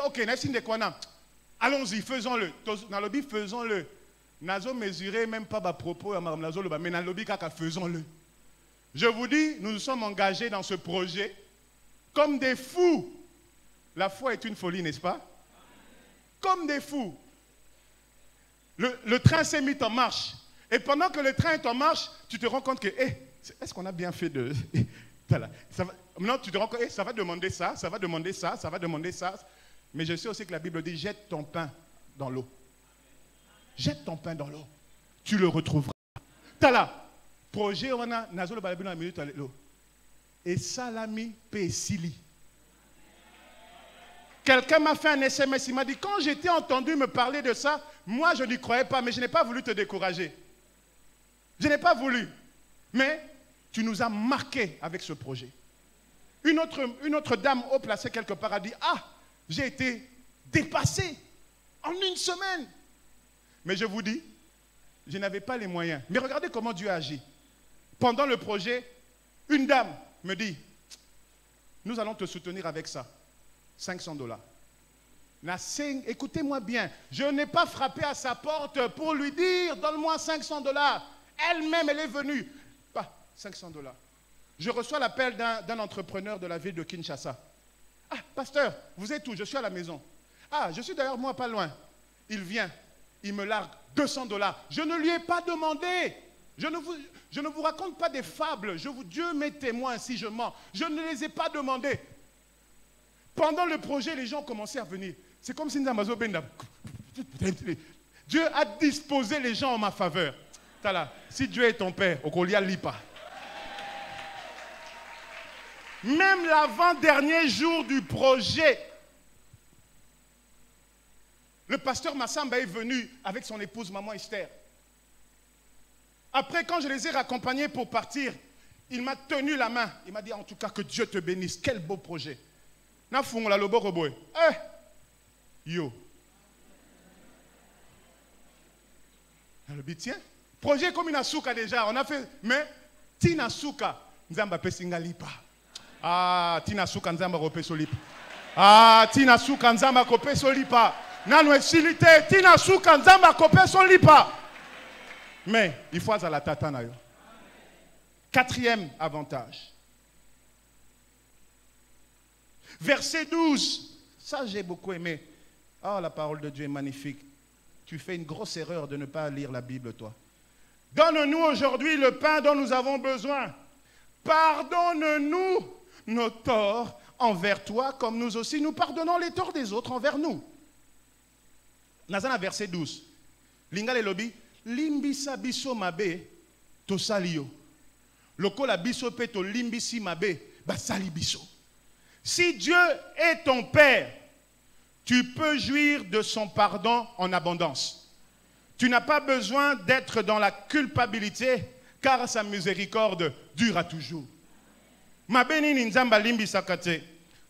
Speaker 3: Ok, allons-y, faisons-le. Faisons-le. Nazo mesuré même pas à propos, mais faisons-le. Je vous dis, nous nous sommes engagés dans ce projet comme des fous. La foi est une folie, n'est-ce pas? Comme des fous. Le train s'est mis en marche. Et pendant que le train est en marche, tu te rends compte que, est-ce qu'on a bien fait de... Maintenant, tu te rends compte, ça va demander ça, ça va demander ça, ça va demander ça. Mais je sais aussi que la Bible dit, jette ton pain dans l'eau. Jette ton pain dans l'eau. Tu le retrouveras. Tala. projet on a nazolo balabino na minute alelo et salami pesili. Quelqu'un m'a fait un SMS, il m'a dit quand j'étais entendu me parler de ça, moi je n'y croyais pas, mais je n'ai pas voulu te décourager. Je n'ai pas voulu, mais tu nous as marqué avec ce projet. Une autre dame haut placée quelque part a dit ah, j'ai été dépassé en une semaine. Mais je vous dis, je n'avais pas les moyens. Mais regardez comment Dieu agit. Pendant le projet, une dame me dit, nous allons te soutenir avec ça. $500. Écoutez-moi bien, je n'ai pas frappé à sa porte pour lui dire, donne-moi $500. Elle-même, elle est venue. Bah, $500. Je reçois l'appel d'un entrepreneur de la ville de Kinshasa. Ah, pasteur, vous êtes où? Je suis à la maison. Ah, je suis d'ailleurs moi pas loin. Il vient, il me largue $200. Je ne lui ai pas demandé. Je ne vous raconte pas des fables. Dieu m'est témoin si je mens. Je ne les ai pas demandés. Pendant le projet, les gens ont commencé à venir. C'est comme si Nzambazo Benda. Dieu a disposé les gens en ma faveur. Tala, si Dieu est ton père, Okolia Lipa. Même l'avant-dernier jour du projet, le pasteur Massamba est venu avec son épouse, maman Esther. Après, quand je les ai raccompagnés pour partir, il m'a tenu la main. Il m'a dit, en tout cas, que Dieu te bénisse. Quel beau projet. Yo. Tiens, projet comme une souka déjà. On a fait, mais Tina Souka, Nzamba Pesingalipa. Ah, Tina Souka, Nzamba Rope Solipa. Ah, Tina Souka, Nzamba Rope Solipa. Nano exilité, Tina Souka, Nzamba Rope Solipa. Mais il faut à la tatana. Quatrième avantage. Verset 12. Ça, j'ai beaucoup aimé. Oh, la parole de Dieu est magnifique. Tu fais une grosse erreur de ne pas lire la Bible, toi. Donne-nous aujourd'hui le pain dont nous avons besoin. Pardonne-nous nos torts envers toi, comme nous aussi nous pardonnons les torts des autres envers nous. Nazana, verset 12. Linga le lobby. Limbisa biso mabe to salio. Lokola biso pe to limbisi mabe basali biso. Si Dieu est ton Père, tu peux jouir de son pardon en abondance. Tu n'as pas besoin d'être dans la culpabilité, car sa miséricorde dure à toujours. Mabeni ni nzamba limbisa kate.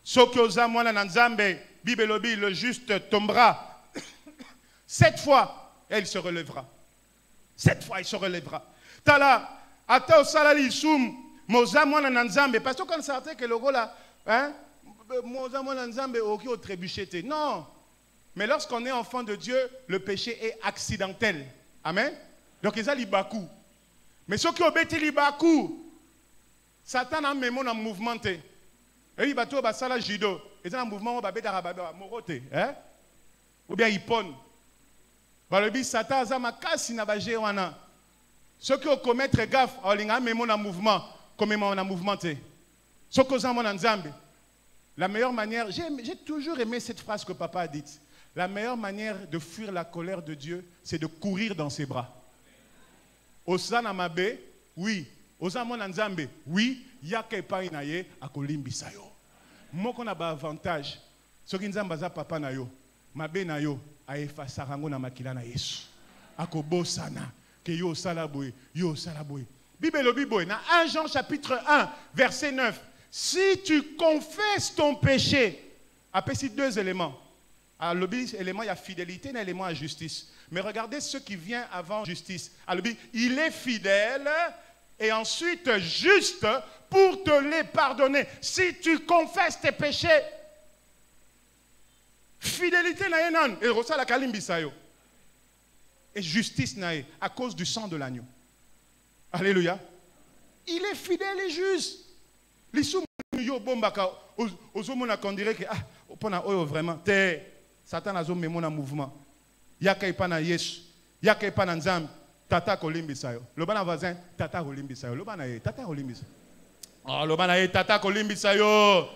Speaker 3: Soki oza mwana na nzambe, bibelobi, le juste tombera. 7 fois, elle se relèvera. 7 fois, il se relèvera. Tala, ata osalali sum, moza mwana na nzambe. Parce que quand ça a que le gars là, hein, moza mwana na nzambe oki o trébuchete. Non. Mais lorsqu'on est enfant de Dieu, le péché est accidentel. Amen. Donc ils ont libaku. Mais ceux qui obéissent libaku, Satan a même un mouvement. Et il bateau basala judo. Ils ont un mouvement morote, hein? Ou bien ipon. Balobi Satan azamakasi na baje wana. Ceux qui commettre gaffe, olinga même un mouvement, comme un mouvement. Ceux qui ont un nzambe. La meilleure manière, j'ai toujours aimé cette phrase que papa a dite. La meilleure manière de fuir la colère de Dieu, c'est de courir dans ses bras. Osana mabe, oui. Osana nzambe, oui. Yake pa inaye akolimbisa yo. Moko na ba avantage. Soki nzamba za papa na yo, mabe na yo aefasa rango na makila na Yesu. Akobosana ke yo salaboy, yo salaboy. Bible Bible na 1 Jean chapitre 1 verset 9. Si tu confesses ton péché, après ces 2 éléments. À l'élément, il y a fidélité, et l'élément à justice. Mais regardez ce qui vient avant justice. Il est fidèle et ensuite juste pour te les pardonner. Si tu confesses tes péchés, fidélité et justice à cause du sang de l'agneau. Alléluia. Il est fidèle et juste. Les sous yo bombaka ozomona qu'on dirait que vraiment Satan a zombé mon mouvement. Yaka ipana Yesu, yaka ipana nzambe, tata kolimbisa yo. Lobana voisin, tata kolimbisa yo. Lobana ye, tata kolimbisa. Oh, lobana ye, tata kolimbisa yo.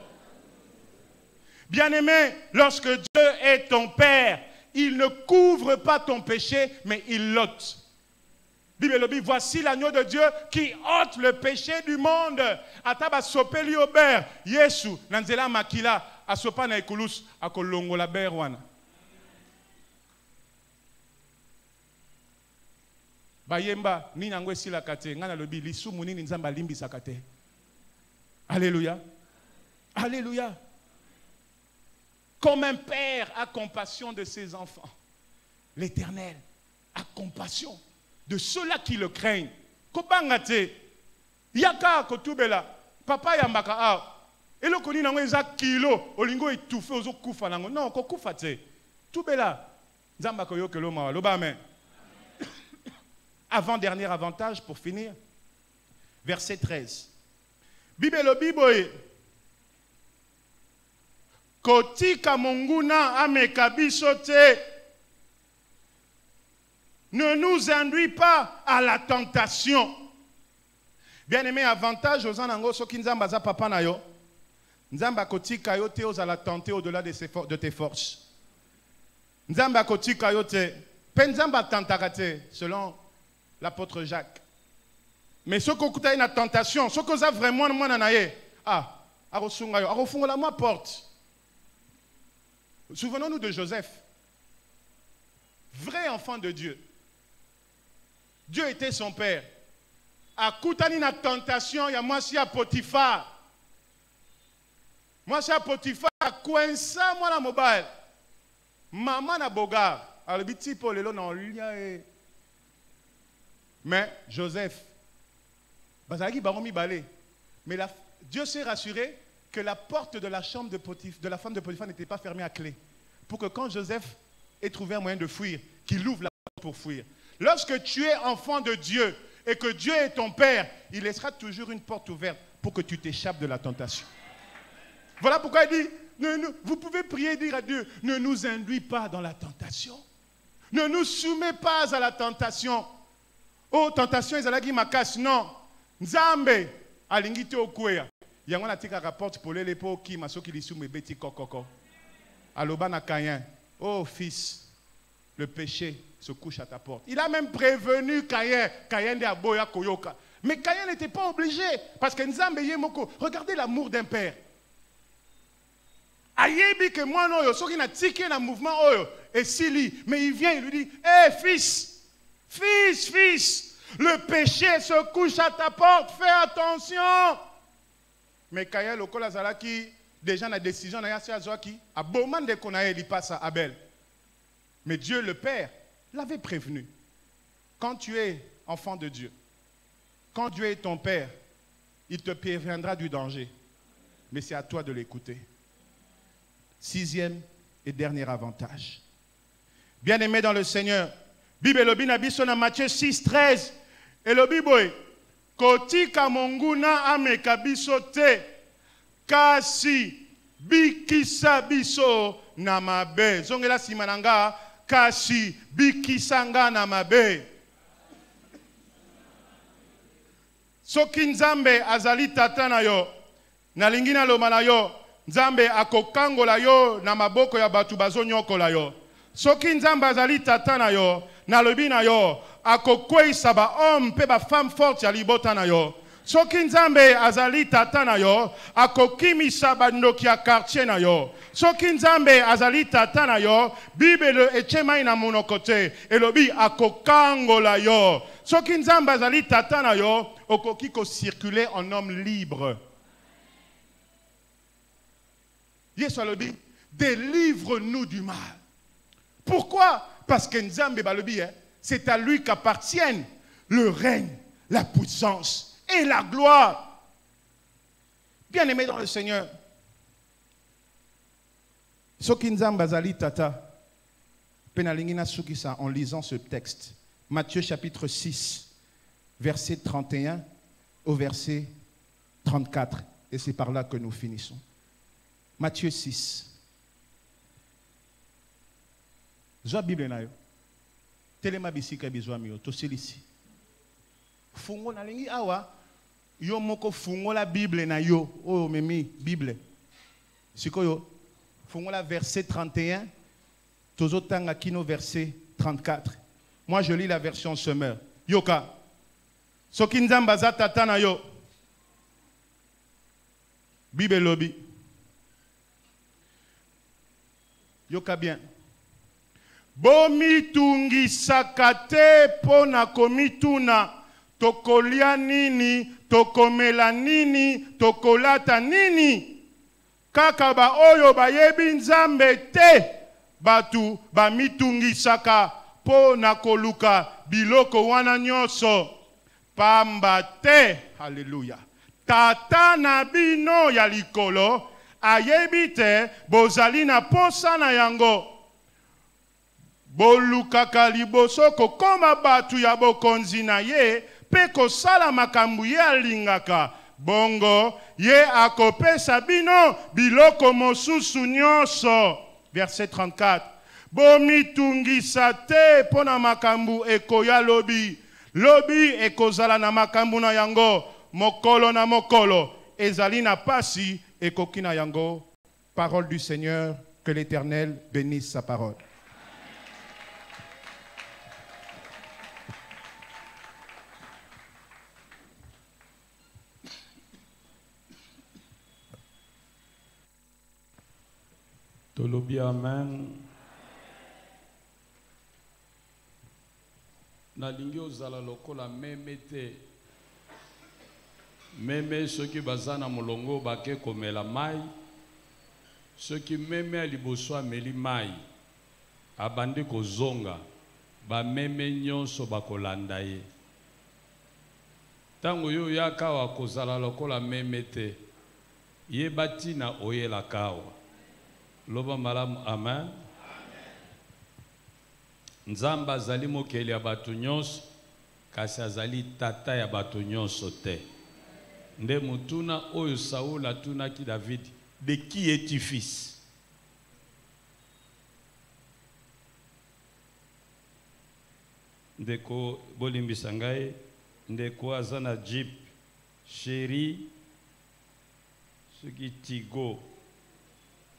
Speaker 3: Bien-aimé, lorsque Dieu est ton Père, il ne couvre pas ton péché, mais il l'ôte. Bible lobi, voici l'agneau de Dieu qui ôte le péché du monde. Ataba sopeli ober Yesu nanzela makila asopa na ekulus akolongola ber wana. Bayemba ni nangwe sila kate ngana lobi lisumu nini nzamba limbisa kate. Alléluia. Alléluia. Comme un père a compassion de ses enfants, l'Éternel a compassion de ceux-là qui le craignent. Kobangate, yaka kotubela, papa yambaka a, elo koni nango eza kilo, olingo étouffé ozo kufa nango. Non, ko kufa te. Tubela, nzamba koyo kelo mawa, loba amen. Avant-dernier avantage pour finir, verset 13. Bibelo biboye, kotika monguna ameka biso te. Ne nous induis pas à la tentation. Bien-aimé, avantage aux anangos, soki nzamba za papa na yo. Nzamba kotika yo te ozala tenter au-delà de tes forces. Nzamba kotika yo te. Pe nzamba tentaka te, selon l'apôtre Jacques. Mais ce qu'on a une tentation, ce qu'on a vraiment, moi, arosunga yo, arofungola moi porte. Souvenons-nous de Joseph. Vrai enfant de Dieu. Dieu était son père. A koutani na tentation, ya moi si a Potiphar. Moi si a Potiphar, coinça moi la mobile. Maman na bogar. Alors biti pour le long liya. Mais Joseph, bazaki baromi balé. Mais Dieu s'est rassuré que la porte de la chambre de la femme de Potiphar n'était pas fermée à clé. Pour que quand Joseph ait trouvé un moyen de fuir, qu'il ouvre la porte pour fuir. Lorsque tu es enfant de Dieu et que Dieu est ton Père, il laissera toujours une porte ouverte pour que tu t'échappes de la tentation. Voilà pourquoi il dit, vous pouvez prier et dire à Dieu, ne nous induis pas dans la tentation. Ne nous soumets pas à la tentation. Oh, tentation, ils allaient makas. Non. Nzambe, alingite okweya. Yango na tika rapporte pour les po qui maso qui lisoume beti kokoko. Aloba na Caïn. Oh fils, le péché se couche à ta porte. Il a même prévenu Caïn. Caïn de aboya koyoka. Mais Caïn n'était pas obligé parce que Nzambe yemoko. Regardez l'amour d'un père. Ayebi que moi non yo soki na tike na mouvement oyo et Sili, mais il vient il lui dit "Eh fils, fils, le péché se couche à ta porte, fais attention." Mais Caïn lokola zalaki déjà la décision na yasi azwaki a boman de konaye li passe à Abel. Mais Dieu le Père l'avait prévenu. Quand tu es enfant de Dieu, quand Dieu est ton Père, il te préviendra du danger. Mais c'est à toi de l'écouter. Sixième et dernier avantage. Bien-aimé dans le Seigneur, Bible lobi na biso na Matthieu 6, 13. Et lobi boy, kotika monguna ameka biso te, kasi bikisa biso na mabe. Zongela simananga, kasi bikisanga na mabe. Soki Nzambe azali tata na yo, na lingina loma na yo, Nzambe akokangola yo na maboko ya batu bazonyokola yo. Soki Nzambe azali tata na yo, na lobi na yo, akokweisa ba homme pe ba femme forte ya libota na yo. Soki Nzambe azali tata na yo, akokimisa bandoki ya quartier na yo. Soki Nzambe azali tata na yo, Bible echemai na monoko te, elobi akokangola yo. Soki Nzambe azali tata na yo, okoki ko circuler en homme libre. Yesu alobi, délivre-nous du mal. Pourquoi? Parce que Nzambe balobi, c'est à lui qu'appartiennent le règne, la puissance et la gloire. Bien-aimé dans le Seigneur, soki Nzambe azali tata, penalingina sukisa en lisant ce texte, Matthieu chapitre 6, verset 31 au verset 34, et c'est par là que nous finissons. Matthieu 6. Zwa Bible na yo. Telema bisika bizwa miyo to selisi. Fungo na lingi awa yo moko fungo la Bible na yo. Oh memi Bible. Siko yo fungo la verset 31 tozo tanga kino verset 34. Moi je lis la version Semeur. yoka. Soki nzambe aza tata na yo. Bible lobby. Yoka bien. Bomitungisaka te pona komituna. Tokolia nini, tokomela nini, tokolata nini. Kaka ba oyo bayebi nzambe te. Batu bamitungisaka pona koluka biloko wana nyonso. Pamba te. Hallelujah. Tata na bino ya likolo ayebi te bozali na posa na yango. Bolukaka liboso kokoma batu ya bokonzi na ye pe kosala makambo ye alingaka. Bongo ye akopesa bino biloko mosusu nyonso. Verset 34. Bomitungisa te pona makambo ekoya lobi. Lobi ekozala na makambo na yango. Mokolo na mokolo. Ezali na pasi ekoki na yango. Parole du Seigneur. Que l'Éternel bénisse sa parole.
Speaker 1: Tolobi amen. Nalingi ozala lokola meme te. Meme soki bazana molongo bake komela mai. Soki meme aliboso ameli mai. Abandi kozonga. Ba meme nyonso bakolanda ye. Tango yo yakawa kozala lokola meme te. Ye batina oyela kawa. Loba malamu amen. Nzamba azali mokeli ya batu nyonso, kasi azali tata ya batu nyonso te. Nde mutuna oyo Saul atunaki David, de qui es-tu fils? Ndeko bolimbisa ngai, ndeko azana Jeep, Chéri, soki Tigo,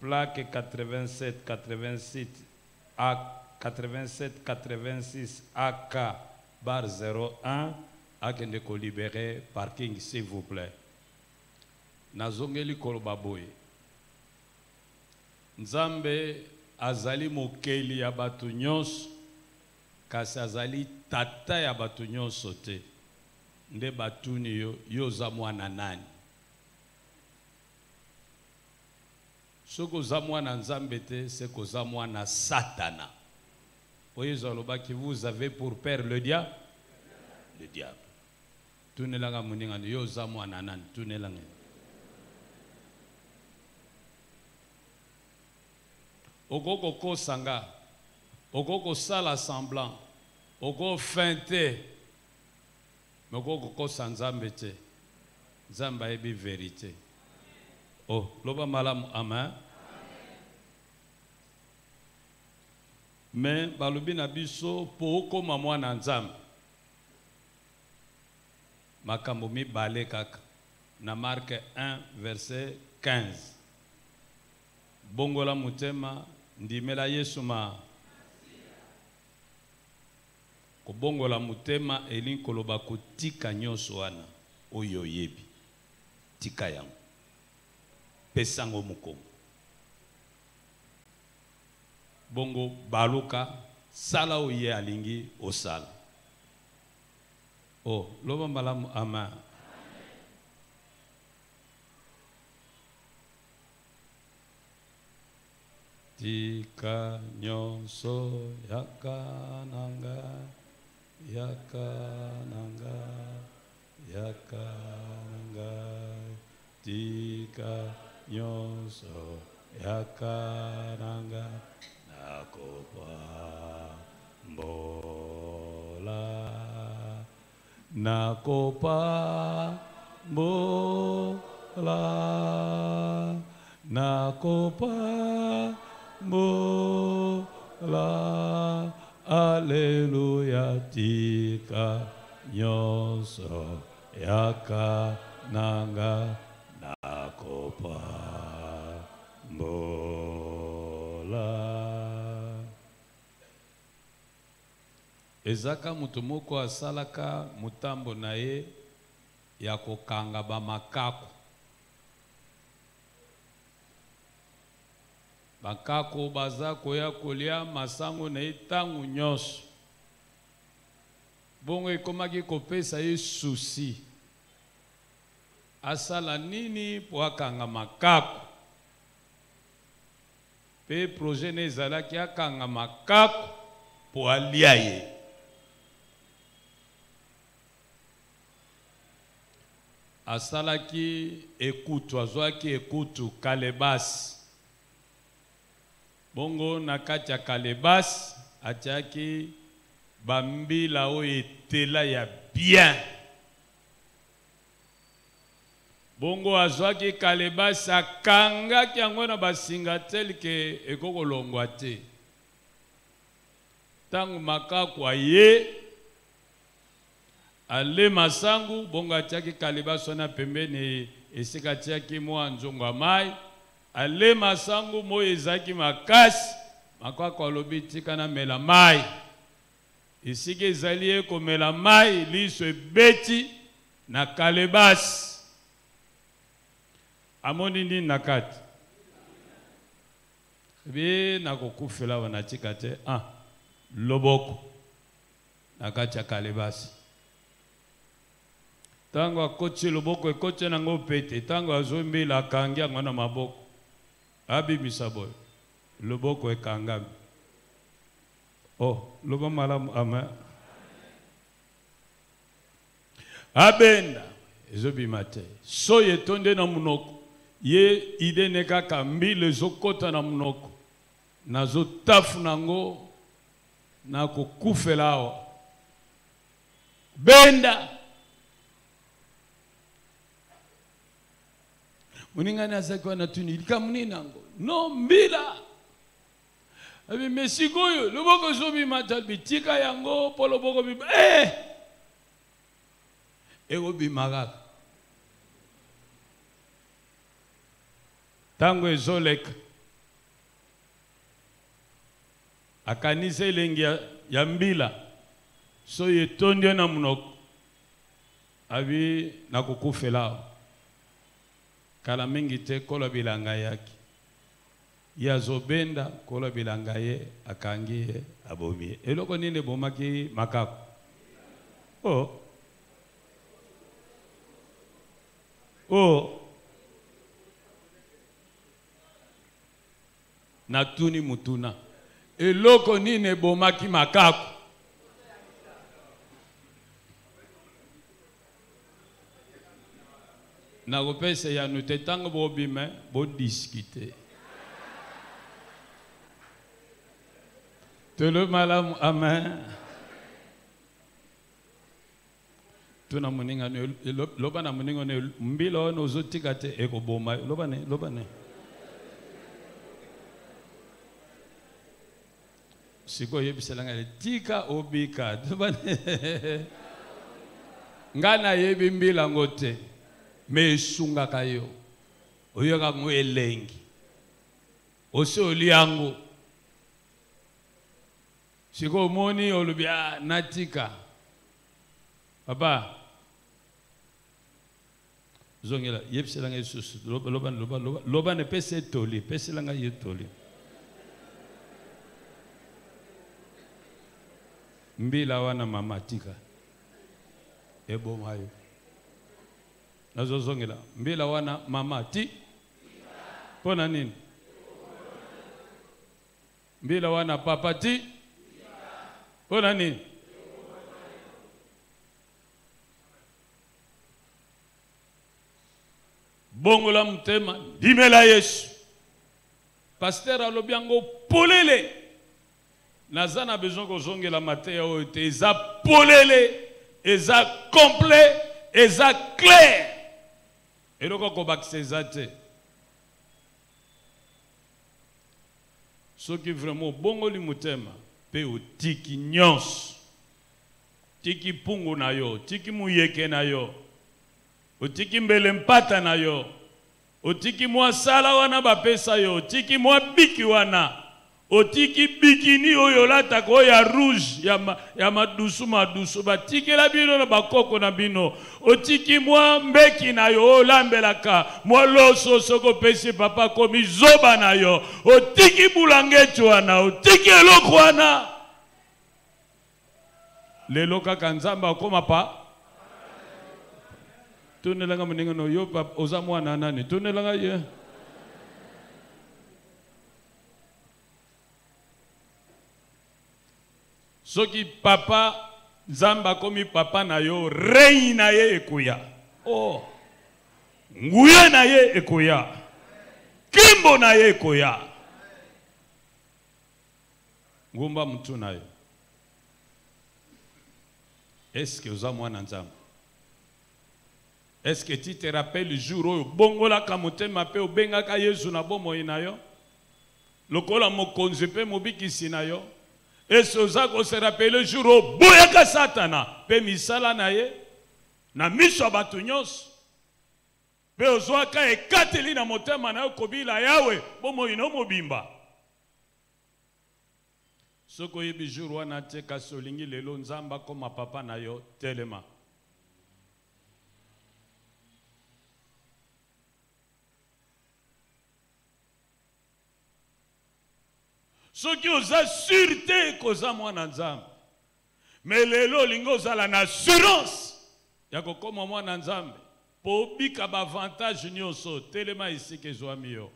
Speaker 1: plaque 87-86 A 87-86 AK bar 01 akende ko libérer parking s'il vous plaît. Nazongeli koloba boye. Nzambe azali mokeli ya batu nyonso kasi azali tata ya batu nyonso te. Nde batuni yo za mwana nani? Soko za mwana nzambe te, c'est ko za mwana Satana. Qui vous avez pour père le diable. Le diable. Tunelanga muninga yo za mwana nani? Tunelanga. Okoko ko sanga. Okoko sala semblant. Okoko feinté. Mais okoko ko sanzambe te. Zamba ebi vérité. Oh, loba malamu amen. Mais balobi na biso po koma mwana nzambe. Makambo mibale kaka. Na Marque 1 verset 15. Bongola mutema ndimela Yesu ma. Ko bongola mutema elin koloba kotika nyonso wana oyo yebi. Tika yango. Pesango mukomo. Bongo baluka sala oye alingi osala. Oh, loba malamu amen. Tika nyonso yakananga, yakananga, yakananga. Tika nyonso yakananga. Nakopa mbola, nakopa mbola, nakopa mbola, Alleluia. Tika nyonso yakananga, nakopa mbola. ezaka mutu moko asalaka mutambo na ye ya kokanga ba makako. Bakako baza koya kolia masango na itangu nyonso. Bongo ekomaki kopesa ye susi. Asala nini po akanga makako. Pe projet ne ezalaki akanga makako po alia ye. Asalaki ekutu, azwaki ekutu kalebasi. Bongo na kati ya kalebasi atiaki bambila oyo etela ya bien. Bongo azwaki kalebasi akangaki yango na basinga tel ke ekokolongwa te. Tangu makako aye ale masangu, bongo atiaki kalebasi na pembeni esika atiaki mwa nzongo ya mai. Ale masangu mo ezaki makasi, makako alobi tika na mela mai. Esika ezali eko mela mai, liso ebeti na kalebasi. Amoni nini na kati? Be na kokufela wana tika te, loboko na kati ya kalebasi. Tango akoti loboko ekoti nango pete, tango azombela akangi yango na maboko. Abi misaboy, loboko ekangami. Oh, loba malamu amen. Abenda, ezobi mate. So ye tonde na munoko, ye ide nekaka mbile zokota na munoko. Nazo tafu nango, na kokufela awa. Benda! Muningani azaki wana tuni ilika muninango no mbila abi mesikoyo loboko zobi matal bitika yango polo boko bi ego bi magaka tango ezolek akanise lengi ya mbila so yetonde na munoko abi nakukufela kala mingi te kola bilanga yaki. Ya zobenda kola bilanga ye akangi ye abomi. Eloko nini bomaki makako? Oh. Oh. Natuni mutuna. Eloko nini bomaki makako? Na kopese ya nute tango bo bime bo discuter. Te le malam amen. Tuna muninga ne loba na muninga ne mbilo no zotika te eko boma loba ne. Siko yebiselanga tika obika loba ne. Ngana yebi mbila ngote. Me sunga kayo oyoka ngwelengi ose oliango siko moni olubia natika papa zongela yepselanga yesusu loba ne pese toli peselanga yetoli mbila wana mama tika ebo mayo nazozongela mbila wana mama ti pona nini mbila wana papa ti pona nini bongola mutema dimela Yesu pasteur alobiango polele nazana besoin kozongela mateya oyo te eza polele eza complet eza clair. Et donc, on va s'exalter. Ce qui est vraiment bon, on l'imutema. Pe o tiki nyons. Tiki pungu na yo. Tiki muyeke na yo. O tiki mbelempata na yo. O tiki mwa sala wana bapesa yo. Tiki mwa biki wana. Otiki bikini oyolata ko ya rouge ya madusu batikela bino na bakoko na bino. Otiki mwa mbeki na yo olambelaka mwa loso soko pesi papa komi zoba na yo. Otiki bulangetu wana, otiki eloko wana. Lelo kaka nzamba akoma pa. Tunelanga mninga no yo pa oza mwana nani. Tunelanga ye. Soki papa nzamba komi papa na yo rei na ye ekoya. Oh. Nguye na ye ekoya. Kimbo na ye ekoya. Ngumba mtu na yo. Est-ce que oza mwana nzamba? Est-ce que tu te rappelles le jour où bongola kamotema pe obengaka Yesu na bomoi na yo? Lokola mokonzi pe mobikisi na yo? Est-ce que se rappelle le jour où boyaka Satana pe misala na ye? Na miso batu nyonso. Pe ozwaka ekateli na motema na yo kobila yawe bomoi no mobimba. Soko yebi jour wana te kasolingi lelo nzamba koma papa na yo telema. Soki oza sûreté koza mwana nzambe. Mais lelo lingo ozala na assurance ya kokoma mwana nzambe. Po bika ba avantage nyonso telema isi kezwami yo.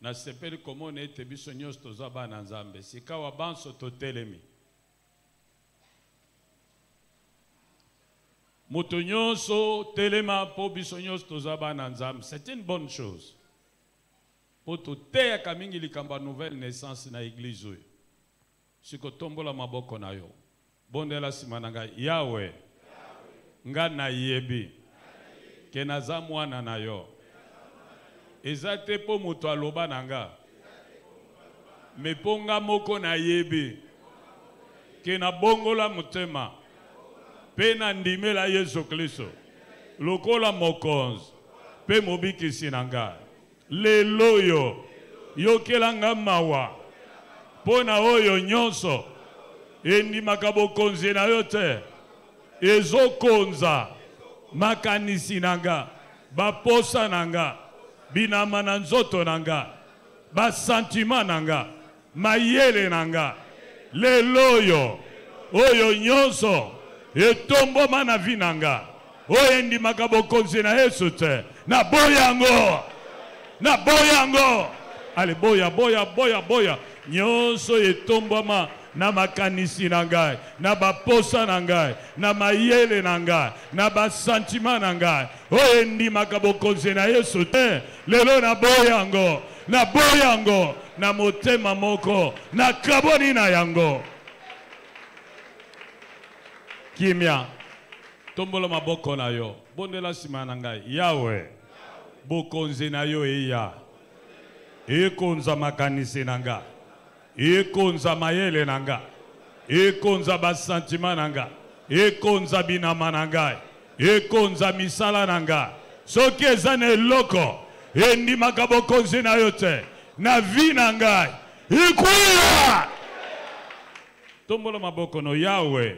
Speaker 1: Na sepeli komone ete biso nyonso toza bana nzambe. Sika wa banso totelemi. Moto nyonso telema po biso nyonso toza bana nzambe. C'est une bonne chose. Po toteya kamingi likamba nouvelle naissance na église oyo. Siko tombola maboko na yo. Bondela sima na ngai Yawe. Nga na yebi. Ke naza mwana na yo. Ezate po moto aloba nanga. Me ponga moko na yebi. Ke na bongola mutema. Pe na ndimela Yesu Kristo. Lokola mokonzi. Pe mobikisi nanga. Lelo yo. Yokelanga mawa. Pona oyo nyonso. Endimaka bokonzi na yo te. Ezokonza. Makanisi nanga. Baposa nanga. Binama na nzoto nanga. Basentima nanga. Mayele nanga. Lelo yo. Oyo nyonso. Etombo mana vinanga. Oyo endimaka bokonzi na Yesu te. Na boyango. Na boyango. Ale boya boya boya boya. Nyonso etomboma na makanisi na ngai, na baposa na ngai, na mayele na ngai, na basentima na ngai. Oyo endimaka bokonzi na Yesu te. Lelo na boyango. Na boyango. Na motema moko. Na kaboni na yango. Kimia. Tombola maboko na yo. Bondela sima na ngai. Yawe. Bokonzi na yo eya. Ekonza makanisi na ngai. Ekonza mayele na ngai. Ekonza basentima na ngai. Ekonza binama na ngai. Ekonza misala na ngai. Soki eza na eloko endimaka bokonzi na yo te. Na vi na ngai. Ikuya. Tombola maboko no Yawe.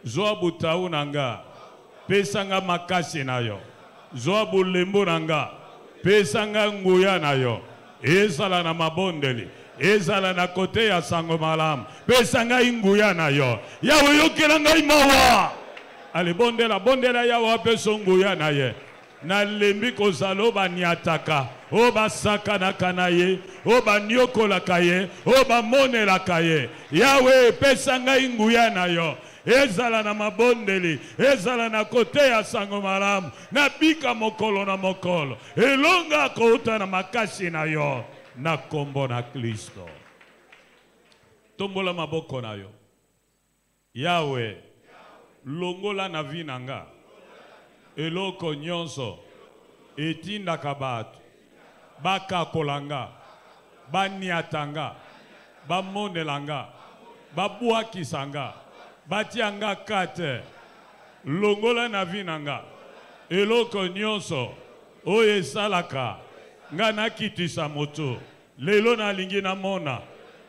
Speaker 1: Zoa butau nanga. Pesanga makasi na yo. Zoa bulembo nanga. Pesanga nguya na yo. Ezala na mabondeli. Ezala na kote ya sango malamu. Pesanga nguya na yo. Yawe yokelanga imawa. Ale bondela yawe peso nguya na ye. Na lembi kozalo baniataka. Oba sakana kanaye. Oba nyokola kaye. Oba monela kaye. Yawe pesanga nguya na yo. Ezala na mabondeli. Ezala na kote ya sango malamu. Na bika mokolo na mokolo. Elonga kouta na makasi na yo. Na kombo na Kristo. Tombola maboko na yo. Yawe. Longola na vinanga. Eloko nyonso. Etinda kabatu. Baka kolanga. Baniatanga. Bamonelanga. Babuakisanga. batianga 4 longola na vinanga eloko nyonso oyo esalaka nga nakitisa moto lelo nalingi namona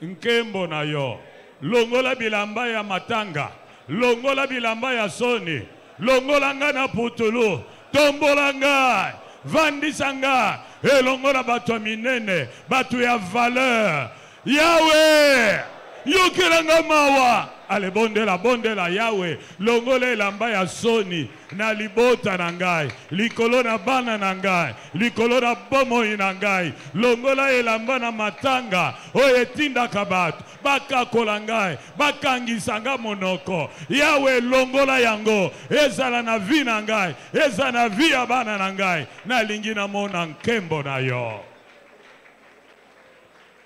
Speaker 1: nkembo na yo longola bilamba ya matanga longola bilamba ya soni longola nga na putulu tombola ngai vandisa ngai elongola bato minene bato ya valeur Yahweh yokelanga mawa ale bondela Yahweh longola elamba ya soni na libota na ngai likolo na bana na ngai likolo na bomoi na ngai longola elamba na matanga oyo etindaka bato bakakola ngai bakangisa nga monoko Yahweh longola yango ezala na vi na ngai ezala na vi ya bana na ngai nalingi namona nkembo na yo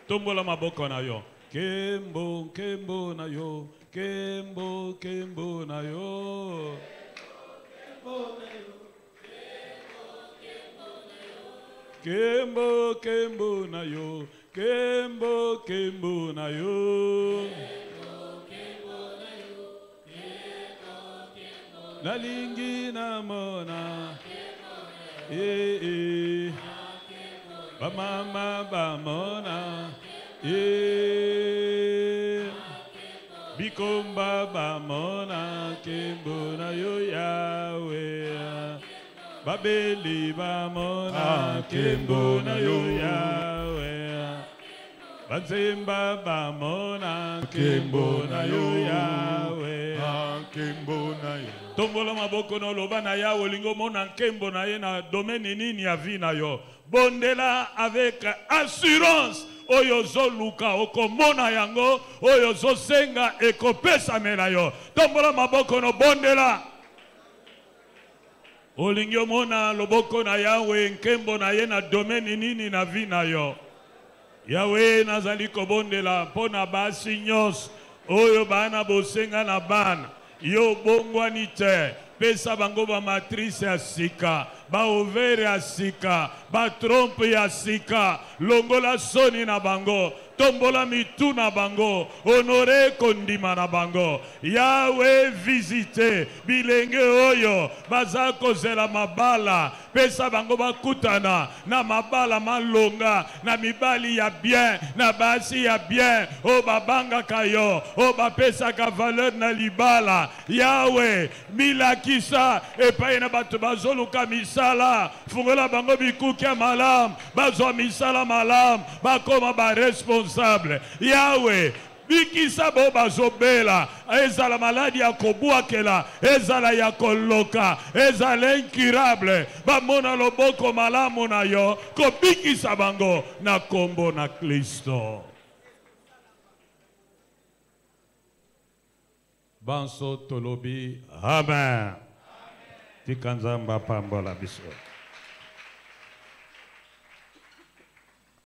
Speaker 1: tombola maboko na yo kembo kembo na yo kembo kembo na yo kembo kembo na yo kembo kembo na yo nalingi namona bamama bamona bikomba bamona kembo na yo Yahweh babeli bamona kembo na yo Yahweh banzemba bamona kembo na yo Yahweh kembo na yo tombola maboko na loba na Yahweh lingo mona kembo na ye na domaine nini ya vie na yo bondela avec assurance oyo zoluka okomona yango oyo zosenga ekopesa mela yo tombola maboko no bondela olingi omona loboko na Yahweh nkembo na ye na domaine nini na vie na yo Yahweh nazali kobondela mpona basi nyonso oyo bana bosenga na bana yo bongwani te pesa bango ba matrice ya sika ba overe ya sika ba trompe ya sika longola soni na bango tombola mitu na bango honore kondima na bango Yahweh visite bilenge oyo baza kozela mabala pesa bango bakutana na mabala malonga na mibali ya bien na basi ya bien o babanga kayo o bapesa ka valeur na libala Yahweh milakisa epai na bato bazoluka misala fungola bango bikuki ya malam bazwa misala malam bakoma ba responsable Yahweh bikisa bo bazobela ezala maladi ya kobwakela ezala ya koloka ezala incurable bamona loboko malamu na yo kobikisa bango na kombo na Kristo banso tolobi amen tikanzamba pambola biso